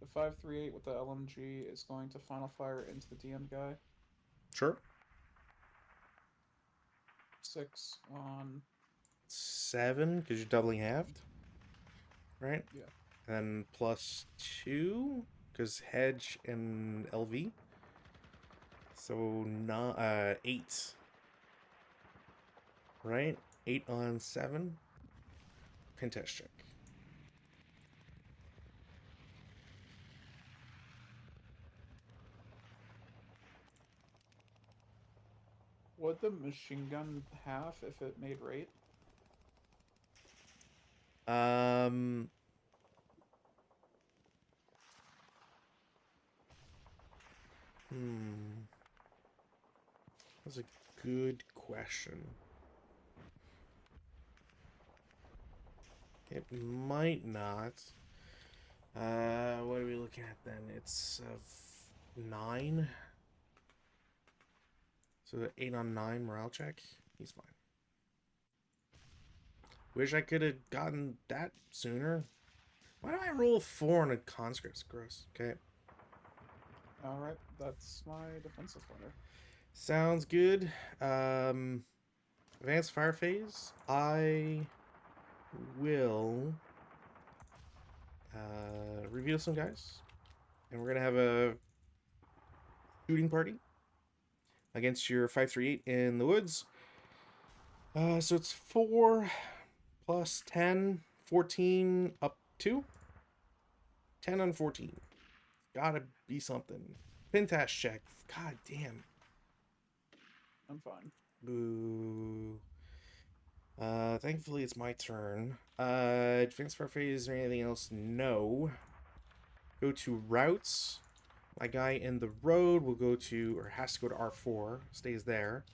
Speaker 2: the 538 with the LMG is going to final fire into the DM guy.
Speaker 1: Sure.
Speaker 2: 6 on.
Speaker 1: 7 because you're doubling halved, right?
Speaker 2: Yeah.
Speaker 1: And plus 2 because hedge and LV. So not 8. Right? 8 on 7. Pin test check.
Speaker 2: Would the machine gun half if it made rate?
Speaker 1: Um. Hmm. That's a good question. It might not. What are we looking at then? It's 9. So 8 on 9 morale check. He's fine. Wish I could have gotten that sooner. Why do I roll 4 on a conscript's gross? Okay.
Speaker 2: Alright, that's my defensive fighter.
Speaker 1: Sounds good. Advanced fire phase. I will reveal some guys. And we're going to have a shooting party against your 538 in the woods. So it's 4 plus 10, 14 up 2. 10 on 14. Gotta be something. Pintash check. God damn.
Speaker 2: I'm fine.
Speaker 1: Boo. Thankfully it's my turn. Advanced fire phase or anything else? No. Go to routes. My guy in the road will go to, or has to go to R4. Stays there.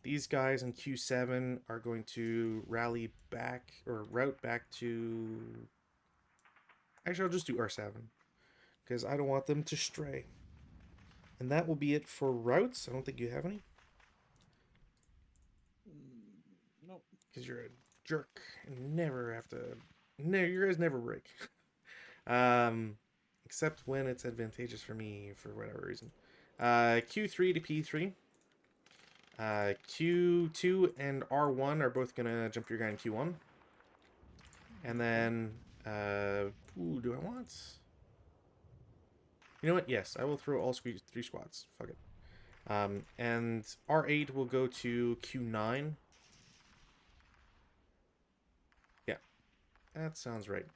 Speaker 1: These guys in Q7 are going to rally back, or route back to... Actually, I'll just do R7. Because I don't want them to stray. And that will be it for routes. I don't think you have any.
Speaker 2: Nope.
Speaker 1: Because you're a jerk and never have to... No, you guys never break. Except when it's advantageous for me for whatever reason. Q3 to P3. Q2 and R1 are both gonna jump your guy in Q1. And then, ooh, do I want? You know what? Yes, I will throw all 3 squads. Fuck it. And R8 will go to Q9. Yeah, that sounds right.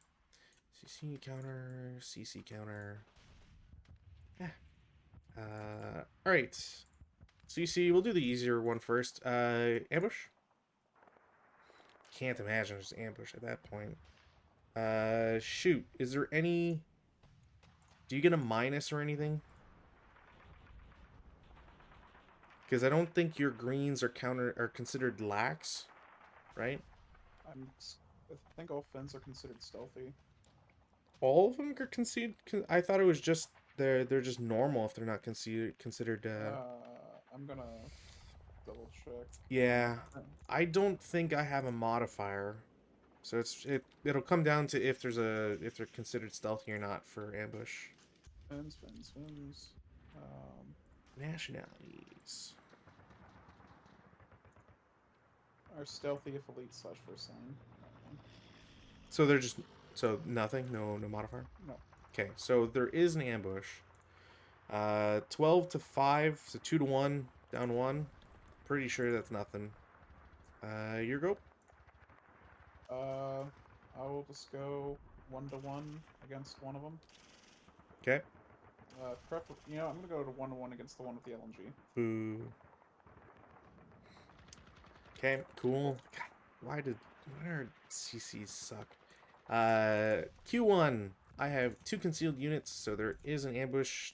Speaker 1: CC counter, CC counter. Yeah. All right. CC, we'll do the easier one first. Ambush. Can't imagine just ambush at that point. Shoot. Is there any... Do you get a minus or anything? Because I don't think your greens are considered lax, right?
Speaker 2: I think all Finns are considered stealthy.
Speaker 1: All of them are considered... I thought it was just... They're just normal if they're not considered...
Speaker 2: I'm gonna double check.
Speaker 1: Yeah. I don't think I have a modifier. So it'll come down to if they're considered stealthy or not for ambush.
Speaker 2: Fins.
Speaker 1: Nationalities.
Speaker 2: Are stealthy if elite / first line.
Speaker 1: So they're just nothing, no modifier.
Speaker 2: No.
Speaker 1: Okay, so there is an ambush. 12 to 5, so 2 to 1, down 1. Pretty sure that's nothing. Your go.
Speaker 2: I will just go 1-1 against one of them.
Speaker 1: Okay.
Speaker 2: You know, I'm gonna go to 1-1 against the one with the LMG.
Speaker 1: Boo. Okay, cool. God, why are CCs suck? Q1. I have 2 concealed units, so there is an ambush.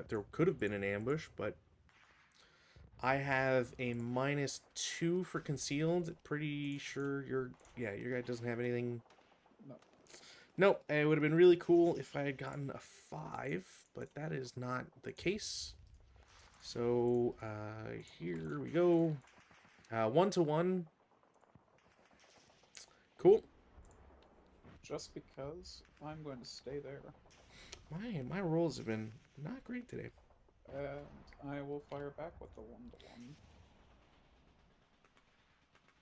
Speaker 1: There could have been an ambush, but I have a -2 for concealed. Pretty sure your guy doesn't have anything.
Speaker 2: No.
Speaker 1: Nope, it would have been really cool if I had gotten a 5, but that is not the case. So here we go. 1-1. Cool.
Speaker 2: Just because I'm going to stay there.
Speaker 1: My rolls have been not great today.
Speaker 2: And I will fire back with the 1-1.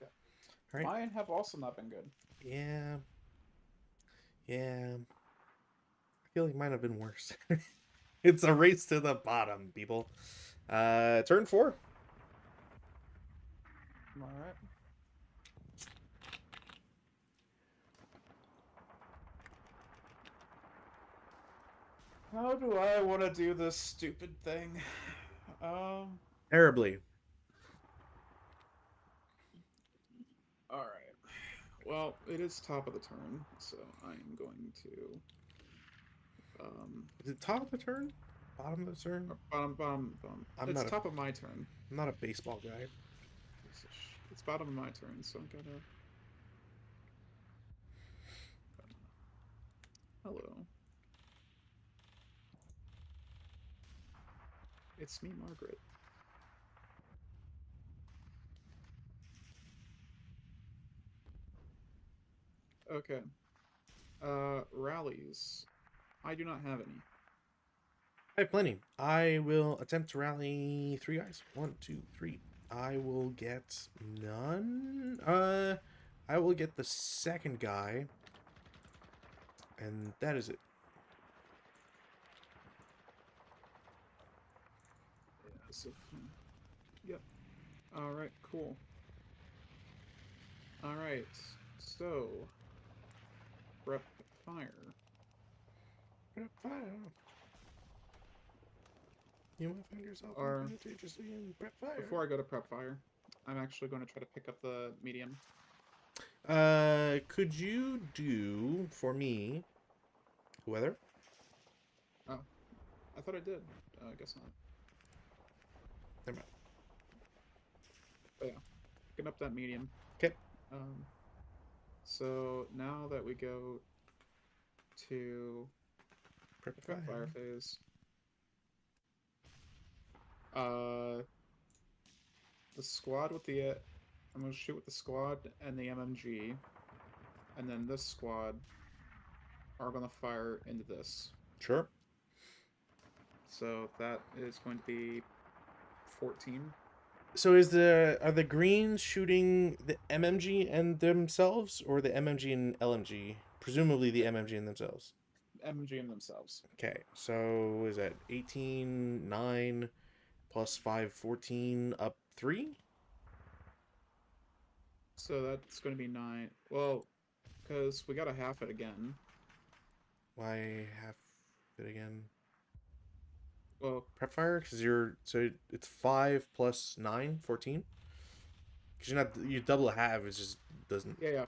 Speaker 2: Yeah.
Speaker 1: All right.
Speaker 2: Mine have also not been good.
Speaker 1: Yeah. Yeah. I feel like mine have been worse. It's a race to the bottom, people. Turn 4.
Speaker 2: Alright. How do I want to do this stupid thing?
Speaker 1: Terribly.
Speaker 2: Alright. Well, it is top of the turn, so I'm going to...
Speaker 1: Is it top of the turn? Bottom of the turn?
Speaker 2: Bottom. It's top of my turn.
Speaker 1: I'm not a baseball guy.
Speaker 2: It's bottom of my turn, so I'm gonna... Hello. It's me, Margaret. Okay. Rallies. I do not have any.
Speaker 1: I have plenty. I will attempt to rally 3 guys. 1, 2, 3. I will get none. I will get the second guy. And that is it.
Speaker 2: Yeah, so... Yep. Alright, cool. Alright, so... Prep fire.
Speaker 1: Prep fire. You might find yourself advantageously in prep fire.
Speaker 2: Before I go to prep fire, I'm actually going to try to pick up the medium.
Speaker 1: Could you do for me weather?
Speaker 2: Oh, I thought I did. I guess not.
Speaker 1: Never mind.
Speaker 2: But yeah, picking up that medium.
Speaker 1: Okay.
Speaker 2: So now that we go to
Speaker 1: Prep
Speaker 2: fire phase, the squad with the I'm gonna shoot with the squad and the MMG, and then this squad are gonna fire into this.
Speaker 1: Sure.
Speaker 2: So that is going to be 14.
Speaker 1: So are the greens shooting the MMG and themselves, or the MMG and LMG? Presumably the MMG and themselves.
Speaker 2: MMG and themselves.
Speaker 1: Okay, so is that 18, 9, plus 5, 14, up 3?
Speaker 2: So that's going to be 9. Well, because we got to half it again.
Speaker 1: Why half it again?
Speaker 2: Well,
Speaker 1: Prep fire? Because it's 5 plus 9, 14? Because you double a half, it just doesn't.
Speaker 2: Yeah,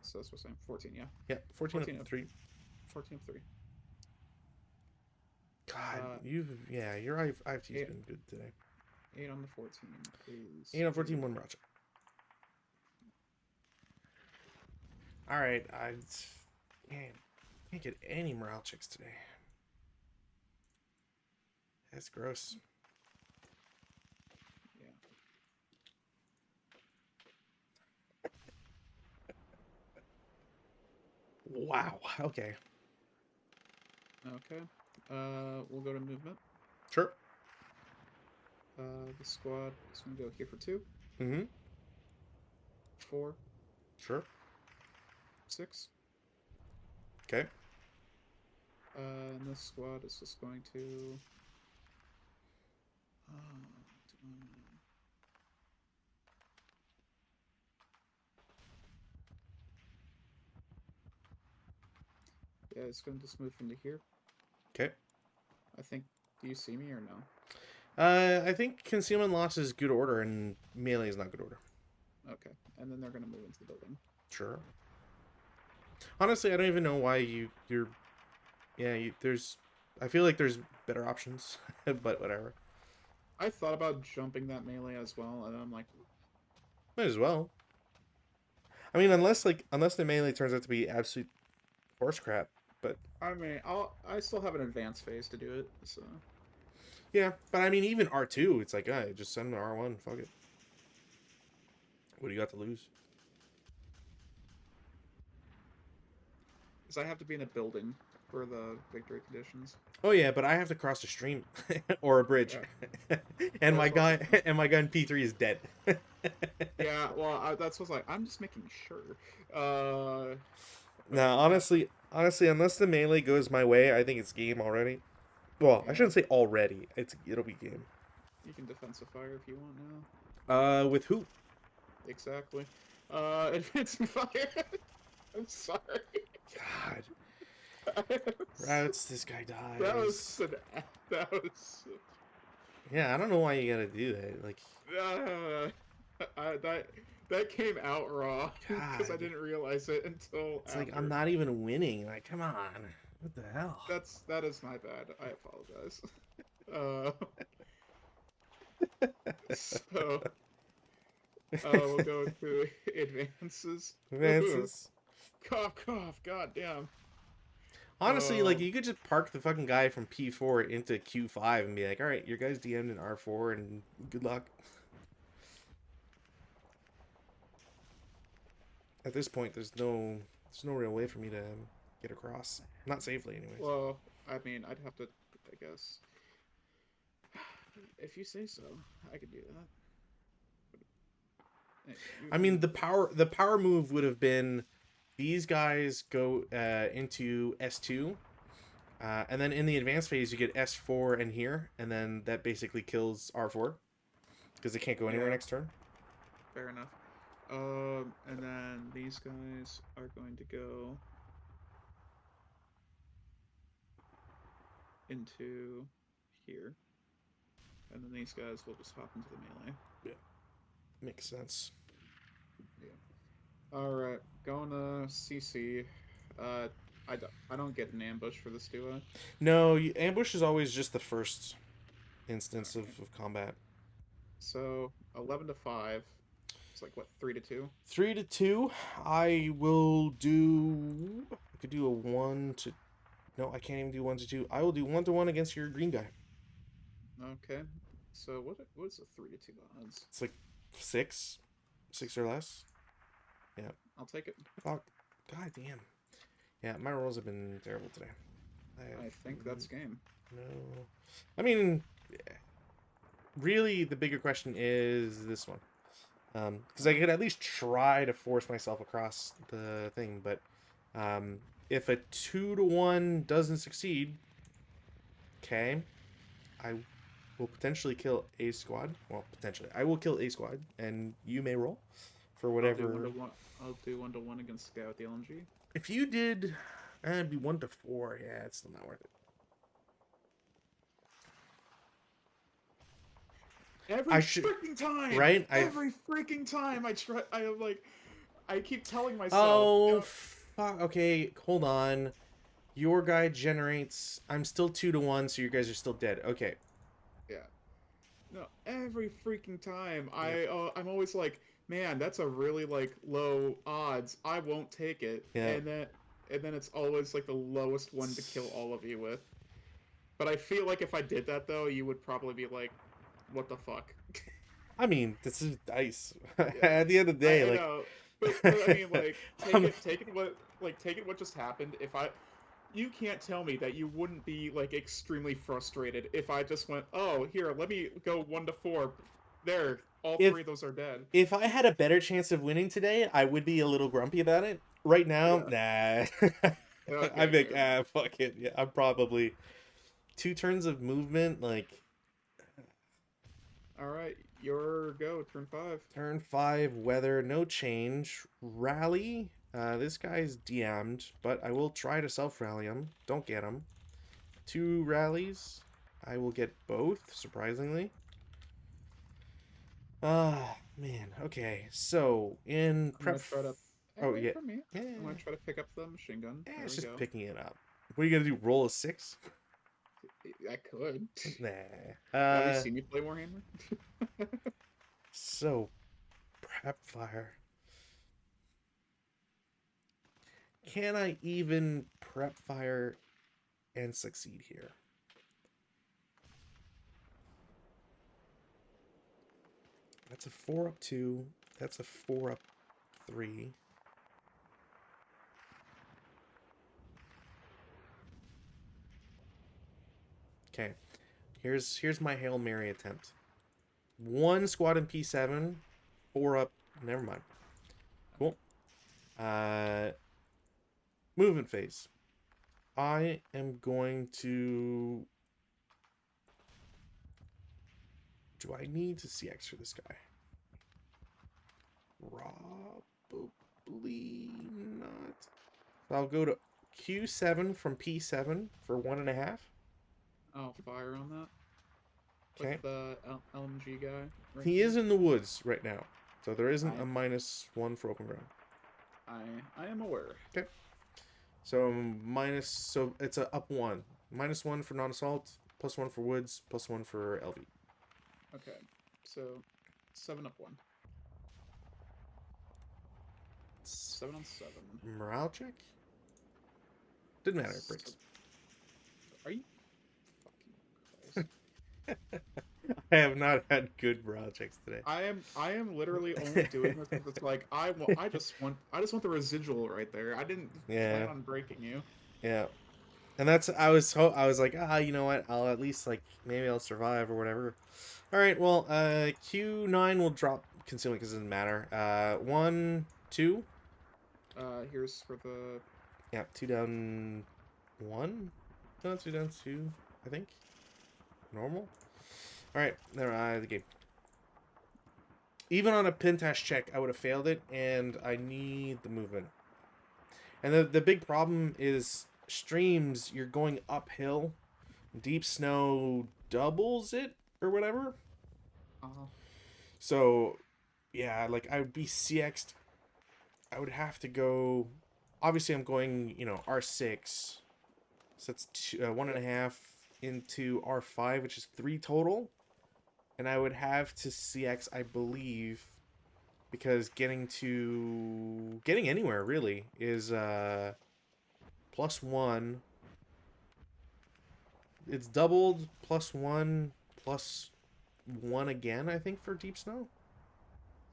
Speaker 2: so that's what I'm saying. 14, yeah.
Speaker 1: Yeah, 14 up 3.
Speaker 2: 14 up 3.
Speaker 1: God, your IFT's been good today.
Speaker 2: 8 on the 14 is...
Speaker 1: 8 on 14, 1 Roger. Alright, I can't get any morale checks today. That's gross.
Speaker 2: Yeah.
Speaker 1: Wow, okay.
Speaker 2: Okay. We'll go to movement.
Speaker 1: Sure.
Speaker 2: The squad is going to go here for 2.
Speaker 1: Mm-hmm.
Speaker 2: 4.
Speaker 1: Sure.
Speaker 2: 6.
Speaker 1: Okay.
Speaker 2: And this squad is just going to... yeah, it's going to just move into here.
Speaker 1: Okay.
Speaker 2: I think. Do you see me or no?
Speaker 1: I think concealment loss is good order, and melee is not good order.
Speaker 2: Okay, and then they're gonna move into the building.
Speaker 1: Sure. Honestly, I don't even know why you're. Yeah, there's. I feel like there's better options, but whatever.
Speaker 2: I thought about jumping that melee as well, and I'm like,
Speaker 1: Might as well. I mean, unless the melee turns out to be absolute horse crap, but
Speaker 2: I mean, I still have an advanced phase to do it, so.
Speaker 1: yeah. But I mean, even R2, it's like, just send them to R1. Fuck it. What do you got to lose?
Speaker 2: Because I have to be in a building for the victory conditions.
Speaker 1: Oh yeah, but I have to cross a stream or a bridge,
Speaker 2: Yeah.
Speaker 1: and
Speaker 2: That's what.
Speaker 1: my guy in P3 is dead.
Speaker 2: Yeah, well, that's what's like. I'm just making sure.
Speaker 1: Now, honestly, unless the melee goes my way, I think it's game already. Well, I
Speaker 2: Yeah,
Speaker 1: shouldn't say already. It'll be game.
Speaker 2: you can defensive fire if you want now.
Speaker 1: With who?
Speaker 2: Exactly. Advancing fire. I'm sorry.
Speaker 1: God,
Speaker 2: That
Speaker 1: routes. This guy dies.
Speaker 2: that was.
Speaker 1: Yeah, I don't know why you gotta do that. Like,
Speaker 2: That came out raw because I
Speaker 1: God,
Speaker 2: didn't realize it until
Speaker 1: it's
Speaker 2: after.
Speaker 1: like I'm not even winning. Like, come on, what the hell?
Speaker 2: That is my bad. I apologize. Uh, so we'll go to advances.
Speaker 1: Advances.
Speaker 2: Cough, cough. God damn.
Speaker 1: Honestly, like you could just park the fucking guy from P4 into Q5 and be like, all right, your guy's DM'd in R4 and good luck. At this point, there's no real way for me to get across. Not safely, anyways.
Speaker 2: Well, I mean, I'd have to, I guess. If you say so, I could do that.
Speaker 1: I mean, the power move would have been these guys go into S2, and then in the advanced phase you get S4 and here, and then that basically kills R4 because they can't go anywhere next turn.
Speaker 2: Fair enough. And then these guys are going to go into here. And then these guys will just hop into the melee.
Speaker 1: Yeah. Makes sense.
Speaker 2: Yeah. Alright, going to CC. I don't get an ambush for this, do I?
Speaker 1: No, ambush is always just the first instance of combat.
Speaker 2: So, 11 to 5. It's like, what, 3 to 2?
Speaker 1: 3 to 2. I will do... I could do a 1 to... No, I can't even do 1 to 2. I will do 1 to 1 against your green guy.
Speaker 2: Okay. So, what's the 3 to 2 odds?
Speaker 1: It's like 6. 6 or less. Yeah.
Speaker 2: I'll take it.
Speaker 1: Oh, god damn. Yeah, my rolls have been terrible today.
Speaker 2: I think that's game.
Speaker 1: No. I mean, really, the bigger question is this one. Because I could at least try to force myself across the thing, but if a 2 to 1 doesn't succeed, okay, I will potentially kill a squad. Well, potentially. I will kill a squad, and you may roll for whatever.
Speaker 2: I'll do 1 to 1 against the guy with the LMG.
Speaker 1: If you did, it'd be 1 to 4. Yeah, it's still not worth it.
Speaker 2: Every freaking time,
Speaker 1: right?
Speaker 2: Every freaking time I try, I keep telling myself.
Speaker 1: Oh, fuck. Okay, hold on. Your guy generates. I'm still 2 to 1, so you guys are still dead. Okay.
Speaker 2: Yeah. No, every freaking time I'm always like, man, that's a really like low odds. I won't take it.
Speaker 1: Yeah.
Speaker 2: And then it's always like the lowest one to kill all of you with. But I feel like if I did that though, you would probably be like, what the fuck?
Speaker 1: I mean, this is dice. Yeah. At the end of the day,
Speaker 2: I know. But I mean, like, take it what just happened. You can't tell me that you wouldn't be like extremely frustrated if I just went, oh, here, let me go 1 to 4. There, all 3 of those are dead.
Speaker 1: If I had a better chance of winning today, I would be a little grumpy about it. Right now, nah. Okay, I think, fuck it. Yeah, I'm probably 2 turns of movement, like.
Speaker 2: Alright, your go, turn 5.
Speaker 1: Turn 5, weather, no change. Rally. This guy's DM'd, but I will try to self-rally him. Don't get him. 2 rallies. I will get both, surprisingly. Ah, man. Okay, so in
Speaker 2: I'm
Speaker 1: prep.
Speaker 2: gonna try to. Hey,
Speaker 1: Oh,
Speaker 2: wait
Speaker 1: yeah.
Speaker 2: for me.
Speaker 1: Yeah.
Speaker 2: I'm gonna try to pick up the machine gun.
Speaker 1: Yeah,
Speaker 2: There
Speaker 1: it's
Speaker 2: we
Speaker 1: just
Speaker 2: go.
Speaker 1: picking it up. What are you gonna do? Roll a 6?
Speaker 2: I could.
Speaker 1: Nah.
Speaker 2: Have you seen me play Warhammer?
Speaker 1: So prep fire. Can I even prep fire and succeed here? That's a 4 up 2. That's a 4 up 3. Okay. Here's my Hail Mary attempt. 1 squad in P7, 4 up. Never mind. Cool. Movement phase. I am going to. Do I need to CX for this guy? Probably not. So I'll go to Q7 from P7 for 1.5.
Speaker 2: Oh, fire on that
Speaker 1: Okay.
Speaker 2: with the LMG guy. Right
Speaker 1: He
Speaker 2: here.
Speaker 1: is in the woods right now, so there isn't
Speaker 2: I
Speaker 1: a -1 for open ground.
Speaker 2: I am aware.
Speaker 1: Okay. So it's a up 1. -1 for non-assault, +1 for woods, +1 for LV.
Speaker 2: Okay, so 7 up 1. 7 on 7.
Speaker 1: Morale check? Didn't matter, it
Speaker 2: So,
Speaker 1: breaks.
Speaker 2: are you fucking Christ?
Speaker 1: I have not had good morale checks today.
Speaker 2: I am literally only doing this because it's like I just want the residual right there. I didn't plan
Speaker 1: Yeah,
Speaker 2: on breaking you.
Speaker 1: yeah. And that's I was like, you know what? I'll at least like maybe I'll survive or whatever. All right, well, Q9 will drop concealment because it doesn't matter. 1, 2.
Speaker 2: Here's for the
Speaker 1: Yeah, 2 down 1. No, 2 down 2. I think. Normal. All right, there. The game. Even on a Pentash check, I would have failed it, and I need the movement. And the big problem is streams. You're going uphill. Deep snow doubles it or whatever.
Speaker 2: uh
Speaker 1: So, yeah, like I would be CX'd. I would have to go. Obviously, I'm going, R6. So that's 1.5 into R5, which is 3 total. And I would have to CX, I believe, because getting anywhere really is +1. It's doubled +1 +1 again, I think, for deep snow.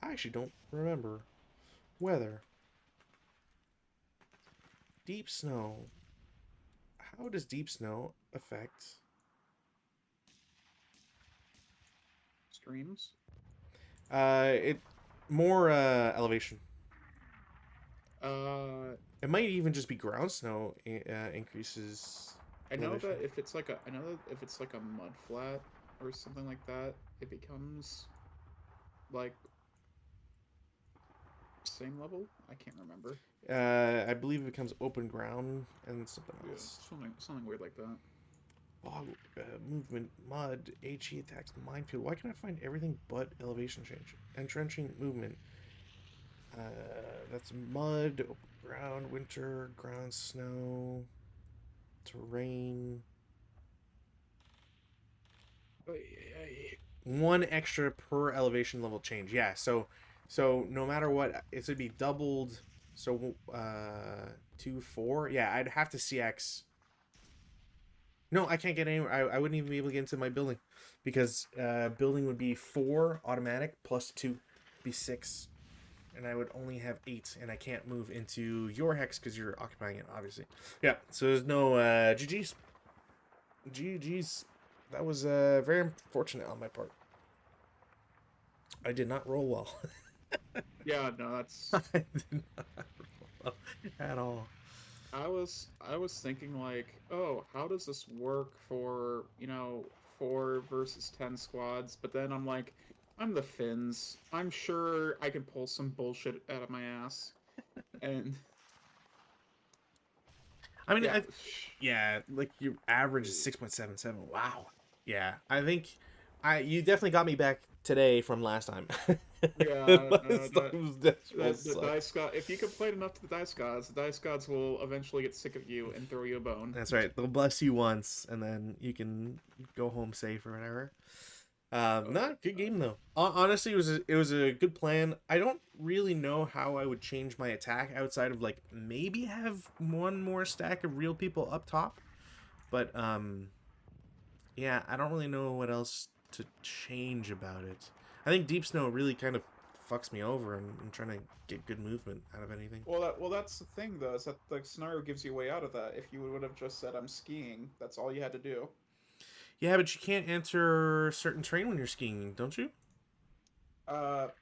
Speaker 1: I actually don't remember. Weather. Deep snow. How does deep snow affect?
Speaker 2: streams.
Speaker 1: It more elevation.
Speaker 2: Uh,
Speaker 1: It might even just be ground snow increases
Speaker 2: I know
Speaker 1: elevation.
Speaker 2: that if it's like a mud flat or something like that, it becomes like same level. I can't remember.
Speaker 1: I believe it becomes open ground and something
Speaker 2: Yeah,
Speaker 1: else.
Speaker 2: something weird like that.
Speaker 1: Bog, movement, mud, HE attacks, minefield. Why can't I find everything but elevation change? Entrenching movement. That's mud, open ground, winter, ground snow, terrain. One extra per elevation level change. Yeah, so no matter what, it would be doubled. So 2, 4. Yeah, I'd have to CX. No, I can't get anywhere. I wouldn't even be able to get into my building because building would be 4 automatic plus 2, be 6, and I would only have 8, and I can't move into your hex because you're occupying it, obviously. Yeah, so there's no GG's. GG's. That was very unfortunate on my part. I did not roll well.
Speaker 2: Yeah, no, that's.
Speaker 1: I did not roll well at all.
Speaker 2: I was thinking like, oh, how does this work for 4 versus 10 squads? But then I'm like, I'm the Finns. I'm sure I can pull some bullshit out of my ass, and
Speaker 1: I mean,
Speaker 2: Yeah.
Speaker 1: yeah, like your average is 6.77. Wow. Yeah, I think you definitely got me back today from last time.
Speaker 2: Yeah,
Speaker 1: Last time's death roll
Speaker 2: the
Speaker 1: sucked.
Speaker 2: dice god. If you complain enough to the dice gods will eventually get sick of you and throw you a bone.
Speaker 1: That's right. They'll bless you once, and then you can go home safe or whatever.
Speaker 2: Oh my
Speaker 1: Not good
Speaker 2: god.
Speaker 1: game though. Honestly, it was a good plan. I don't really know how I would change my attack outside of like maybe have one more stack of real people up top, but yeah, I don't really know what else to change about it. I think Deep Snow really kind of fucks me over, and I'm trying to get good movement out of anything.
Speaker 2: Well, that's the thing though, is that the scenario gives you a way out of that. If you would have just said I'm skiing, that's all you had to do.
Speaker 1: Yeah, but you can't enter certain terrain when you're skiing, don't you?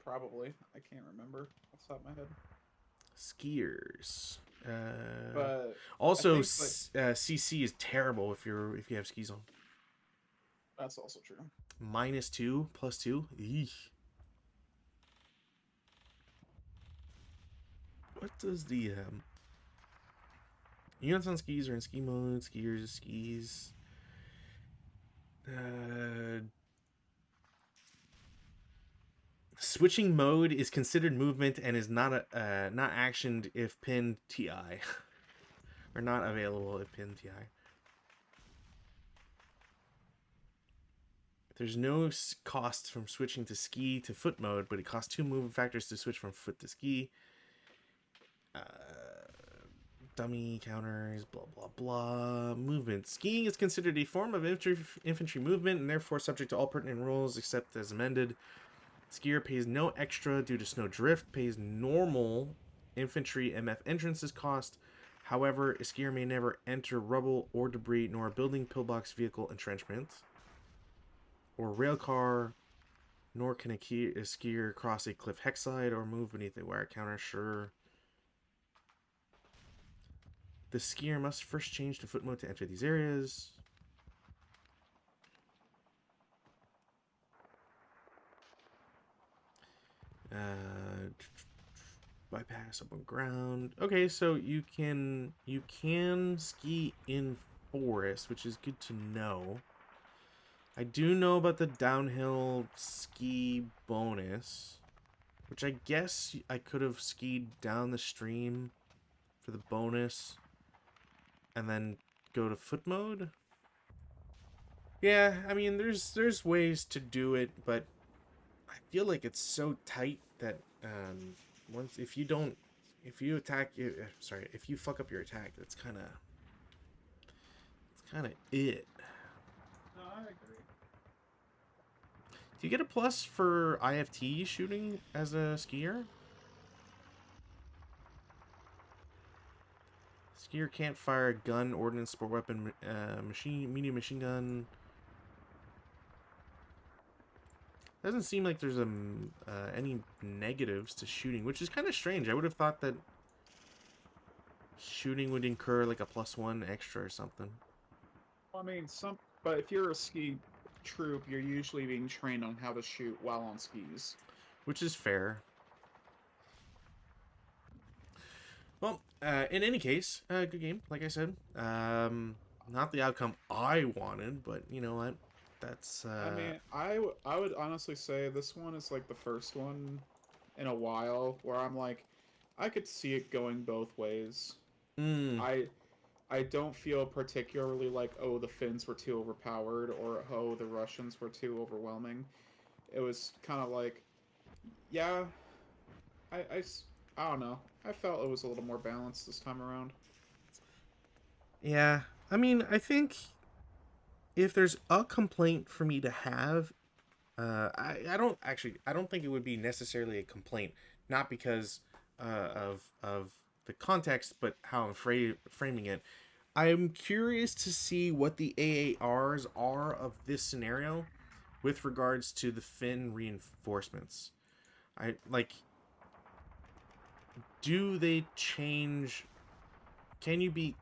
Speaker 2: Probably. I can't remember off the top of my head.
Speaker 1: Skiers.
Speaker 2: But I
Speaker 1: Also,
Speaker 2: think like
Speaker 1: CC is terrible if you have skis on.
Speaker 2: that's also true.
Speaker 1: -2, +2. Eesh. What does the units on skis are in ski mode? Skiers, skis. Uh, Switching mode is considered movement and is not actioned if pinned TI, or not available if pinned TI. There's no cost from switching to ski to foot mode, but it costs 2 movement factors to switch from foot to ski. Uh, Dummy counters, blah blah blah. Movement. Skiing is considered a form of infantry movement and therefore subject to all pertinent rules except as amended. Skier pays no extra due to snow drift, pays normal infantry MF entrances cost. However, a skier may never enter rubble or debris nor a building, pillbox, vehicle, entrenchment, or rail car, nor can a skier cross a cliff hex slide or move beneath a wire counter. Sure. The skier must first change to foot mode to enter these areas. Bypass up on ground. Okay, so you can ski in forest, which is good to know. I do know about the downhill ski bonus, which I guess I could have skied down the stream for the bonus and then go to foot mode. Yeah, I mean there's ways to do it, but I feel like it's so tight that once if you attack sorry, if you fuck up your attack, it's kind of it.
Speaker 2: No, I agree.
Speaker 1: Do you get a plus for IFT shooting as a skier? Skier can't fire a gun, ordnance, sport weapon, medium machine gun. Doesn't seem like there's any negatives to shooting, which is kind of strange. I would have thought that shooting would incur like a +1 extra or something.
Speaker 2: I mean, but if you're a ski troop, you're usually being trained on how to shoot while on skis.
Speaker 1: Which is fair. Well, in any case, good game, like I said. Not the outcome I wanted, but you know what? That's
Speaker 2: I mean, I would honestly say this one is like the first one in a while where I'm like, I could see it going both ways.
Speaker 1: mm,
Speaker 2: I I don't feel particularly like, oh, the Finns were too overpowered or oh, the Russians were too overwhelming. It was kind of like, yeah, I, I, I don't know. I felt it was a little more balanced this time around.
Speaker 1: yeah. I mean, I think if there's a complaint for me to have, I don't think it would be necessarily a complaint, not because of the context, but how I'm framing it. I'm curious to see what the AARs are of this scenario with regards to the Finn reinforcements. I like. Do they change? Can you be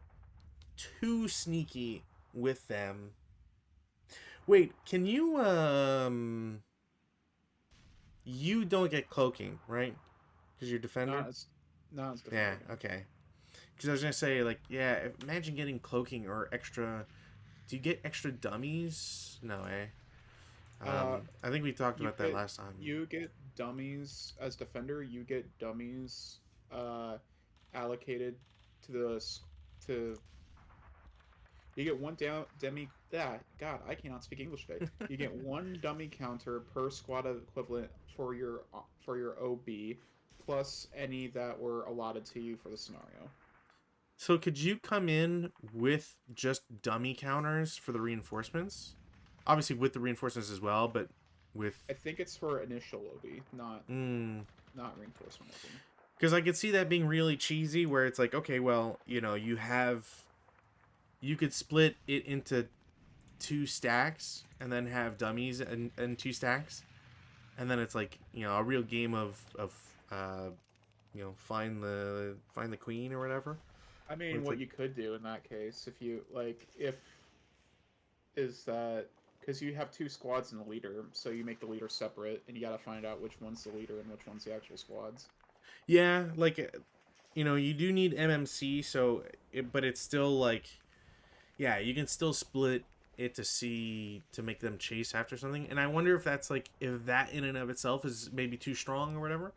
Speaker 1: too sneaky with them? Wait, can you You don't get cloaking, right? Because you're defender.
Speaker 2: Not as, not as
Speaker 1: Yeah.
Speaker 2: defender.
Speaker 1: Okay. Because I was gonna say, like, yeah, imagine getting cloaking or extra. Do you get extra dummies? No, eh?
Speaker 2: Uh,
Speaker 1: I think we talked
Speaker 2: you
Speaker 1: about that
Speaker 2: get
Speaker 1: last time.
Speaker 2: you get dummies as defender. You get dummies uh allocated to to you get one down demi. Yeah, God, I cannot speak English today. You get one dummy counter per squad equivalent for your OB, plus any that were allotted to you for the scenario.
Speaker 1: So could you come in with just dummy counters for the reinforcements? Obviously with the reinforcements as well, but with.
Speaker 2: I think it's for initial OB, not
Speaker 1: Mm,
Speaker 2: not reinforcement OB.
Speaker 1: because I could see that being really cheesy, where it's like, okay, well, you could split it into two stacks and then have dummies and two stacks, and then it's like a real game of find the queen or whatever.
Speaker 2: I
Speaker 1: Where
Speaker 2: mean,
Speaker 1: it's
Speaker 2: what
Speaker 1: like,
Speaker 2: you could do in that case, if you like, if is that because you have two squads in the leader, so you make the leader separate, and you got to find out which one's the leader and which one's the actual squads.
Speaker 1: yeah, like you do need MMC, but it's still like, yeah, you can still split it to make them chase after something. And I wonder if that in and of itself is maybe too strong or whatever.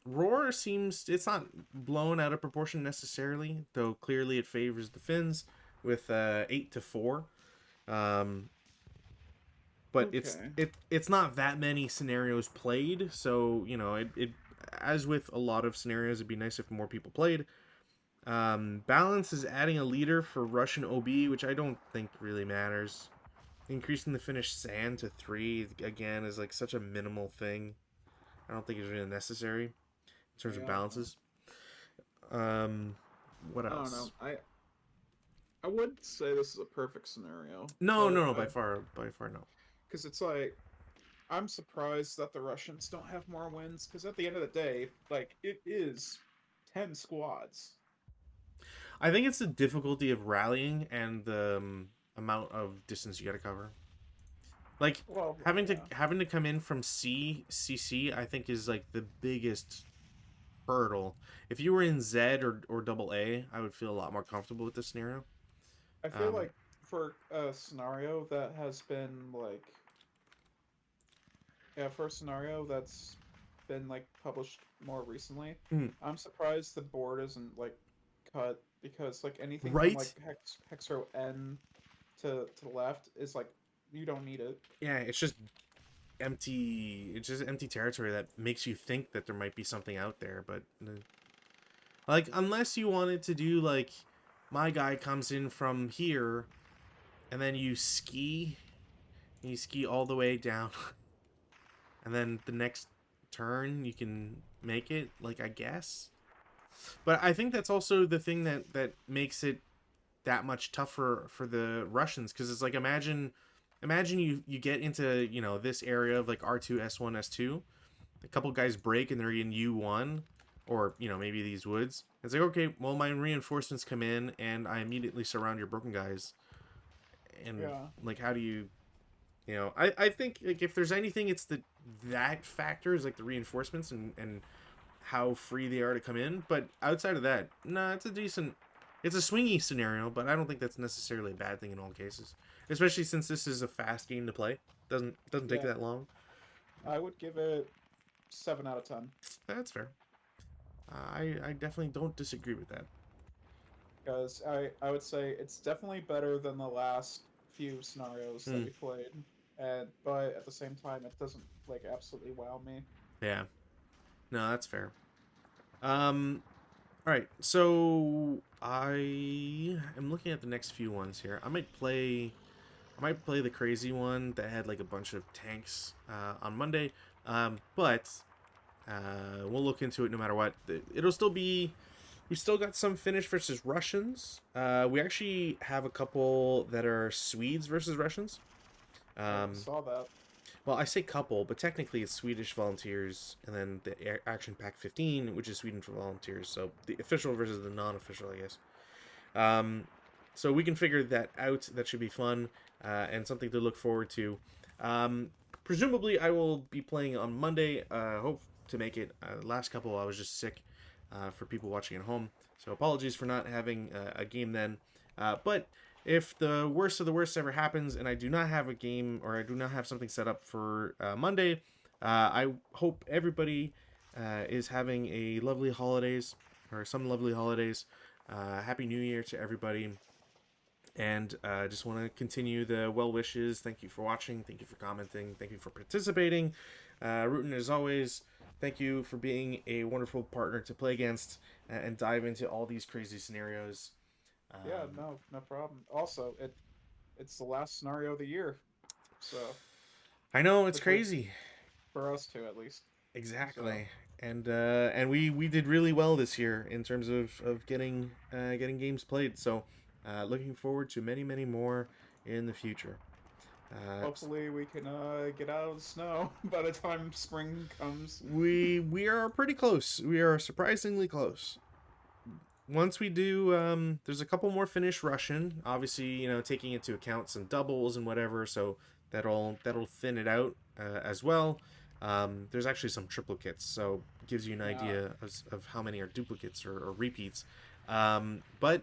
Speaker 1: Roar seems it's not blown out of proportion necessarily, though clearly it favors the Finns with 8-4. Um, but
Speaker 2: Okay.
Speaker 1: it's not that many scenarios played, so it as with a lot of scenarios, it'd be nice if more people played. Balance is adding a leader for Russian OB, which I don't think really matters. Increasing the Finnish sand to 3 again is like such a minimal thing. I don't think it's really necessary in terms of
Speaker 2: Yeah, I don't know.
Speaker 1: balances. Um, what
Speaker 2: I don't know.
Speaker 1: else?
Speaker 2: I would say this is a perfect scenario,
Speaker 1: No,
Speaker 2: but
Speaker 1: no, no. By far, no.
Speaker 2: because it's like I'm surprised that the Russians don't have more wins. Because at the end of the day, like it is 10 squads.
Speaker 1: I think it's the difficulty of rallying and the amount of distance you got to cover. Like
Speaker 2: Well, yeah.
Speaker 1: having to come in from CC, I think is like the biggest hurdle. If you were in Z or double A, I would feel a lot more comfortable with this scenario.
Speaker 2: I feel
Speaker 1: Um,
Speaker 2: like for a scenario that has been like yeah, for a scenario that's been like published more recently,
Speaker 1: mm,
Speaker 2: I'm surprised the board isn't like cut because like anything from like
Speaker 1: right?
Speaker 2: hex row N to the left is like you don't need it.
Speaker 1: Yeah, it's just empty. It's just empty territory that makes you think that there might be something out there, but like unless you wanted to do like my guy comes in from here and then you ski all the way down, and then the next turn you can make it. Like I guess. But I think that's also the thing that makes it that much tougher for the Russians, because it's like imagine you get into this area of like R2 S1 S2, a couple guys break and they're in U1 or maybe these woods. It's like, okay, well, my reinforcements come in and I immediately surround your broken guys, and
Speaker 2: Yeah.
Speaker 1: like how do you I think like if there's anything, it's that factor is like the reinforcements and how free they are to come in. But outside of that, nah, it's a swingy scenario, but I don't think that's necessarily a bad thing in all cases. Especially since this is a fast game to play. Doesn't take
Speaker 2: Yeah.
Speaker 1: that long.
Speaker 2: I would give it 7 out of 10
Speaker 1: That's fair. I definitely don't disagree with that.
Speaker 2: because I would say it's definitely better than the last few scenarios that
Speaker 1: Hmm.
Speaker 2: we played, and but at the same time it doesn't like absolutely wow me.
Speaker 1: Yeah. No, that's fair. Um. All right. So I am looking at the next few ones here. I might play the crazy one that had like a bunch of tanks on Monday. But we'll look into it no matter what. It'll still be. We still got some Finnish versus Russians. We actually have a couple that are Swedes versus Russians.
Speaker 2: I
Speaker 1: Um,
Speaker 2: saw that.
Speaker 1: well, I say couple, but technically it's Swedish volunteers, and then the Action Pack 15, which is Sweden for volunteers. So the official versus the non-official, I guess. Um, so we can figure that out. That should be fun and something to look forward to. Presumably, I will be playing on Monday. Hope to make it. Last couple, I was just sick. for people watching at home. So apologies for not having a game then. But if the worst of the worst ever happens and I do not have a game or I do not have something set up for Monday, I hope everybody is having a lovely holidays or some lovely holidays. Happy New Year to everybody. And just want to continue the well wishes. Thank you for watching. Thank you for commenting. Thank you for participating. Rootin, as always, thank you for being a wonderful partner to play against and dive into all these crazy scenarios.
Speaker 2: Yeah, no problem. Also, it's the last scenario of the year, so
Speaker 1: I know it's
Speaker 2: quickly
Speaker 1: crazy.
Speaker 2: for us two at least. So
Speaker 1: Exactly. And we did really well this year in terms of getting games played. So looking forward to many more in the future. Uh,
Speaker 2: hopefully we can get out of the snow by the time spring comes.
Speaker 1: we are pretty close. We are surprisingly close. Once we do, there's a couple more finished Russian. Obviously, taking into account some doubles and whatever, so that'll thin it out as well. There's actually some triplicates, so it gives you an
Speaker 2: Yeah,
Speaker 1: idea of how many are duplicates or repeats. But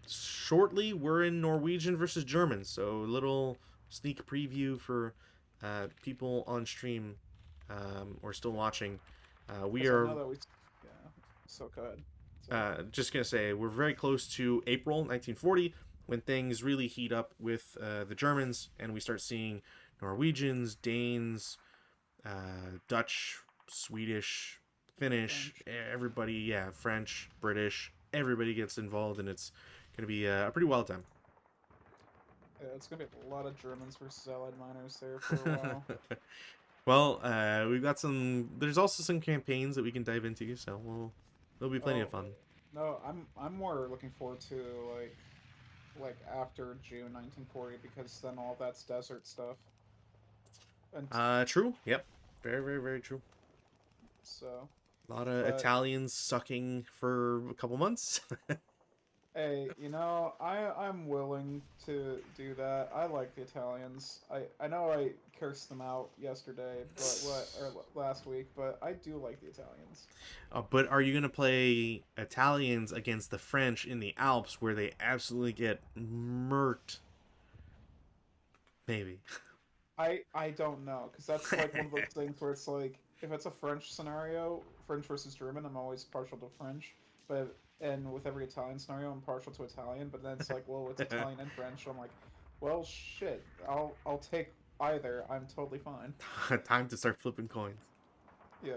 Speaker 1: shortly, we're in Norwegian versus German, so a little sneak preview for people on stream or still watching. We
Speaker 2: because I
Speaker 1: are
Speaker 2: know that we. Yeah, so good. So
Speaker 1: just gonna say we're very close to April 1940 when things really heat up with the Germans and we start seeing Norwegians, Danes, Dutch, Swedish, Finnish,
Speaker 2: French.
Speaker 1: everybody, yeah, French, British, everybody gets involved and it's gonna be a pretty wild time.
Speaker 2: Yeah, it's gonna be a lot of Germans versus Allied miners there for a while.
Speaker 1: Well, we've got some. There's also some campaigns that we can dive into, so there'll be plenty of
Speaker 2: Oh
Speaker 1: fun.
Speaker 2: no, I'm more looking forward to like after June 1940 because then all that's desert stuff. And
Speaker 1: True. Yep. Very true.
Speaker 2: so,
Speaker 1: A lot of
Speaker 2: but
Speaker 1: Italians sucking for a couple months.
Speaker 2: hey, I'm willing to do that. I like the Italians. I know I cursed them out yesterday, but last week, but I do like the Italians.
Speaker 1: But are you gonna play Italians against the French in the Alps, where they absolutely get murked? Maybe.
Speaker 2: I don't know because that's like one of those things where it's like if it's a French scenario, French versus German, I'm always partial to French, but and with every Italian scenario, I'm partial to Italian. But then it's like, well, it's Italian and French. So I'm like, well, shit, I'll take either. I'm totally fine.
Speaker 1: Time to start flipping coins.
Speaker 2: Yeah.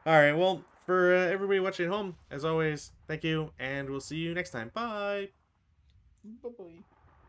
Speaker 1: All right. Well, for everybody watching at home, as always, thank you, and we'll see you next time. Bye.
Speaker 2: Bye bye.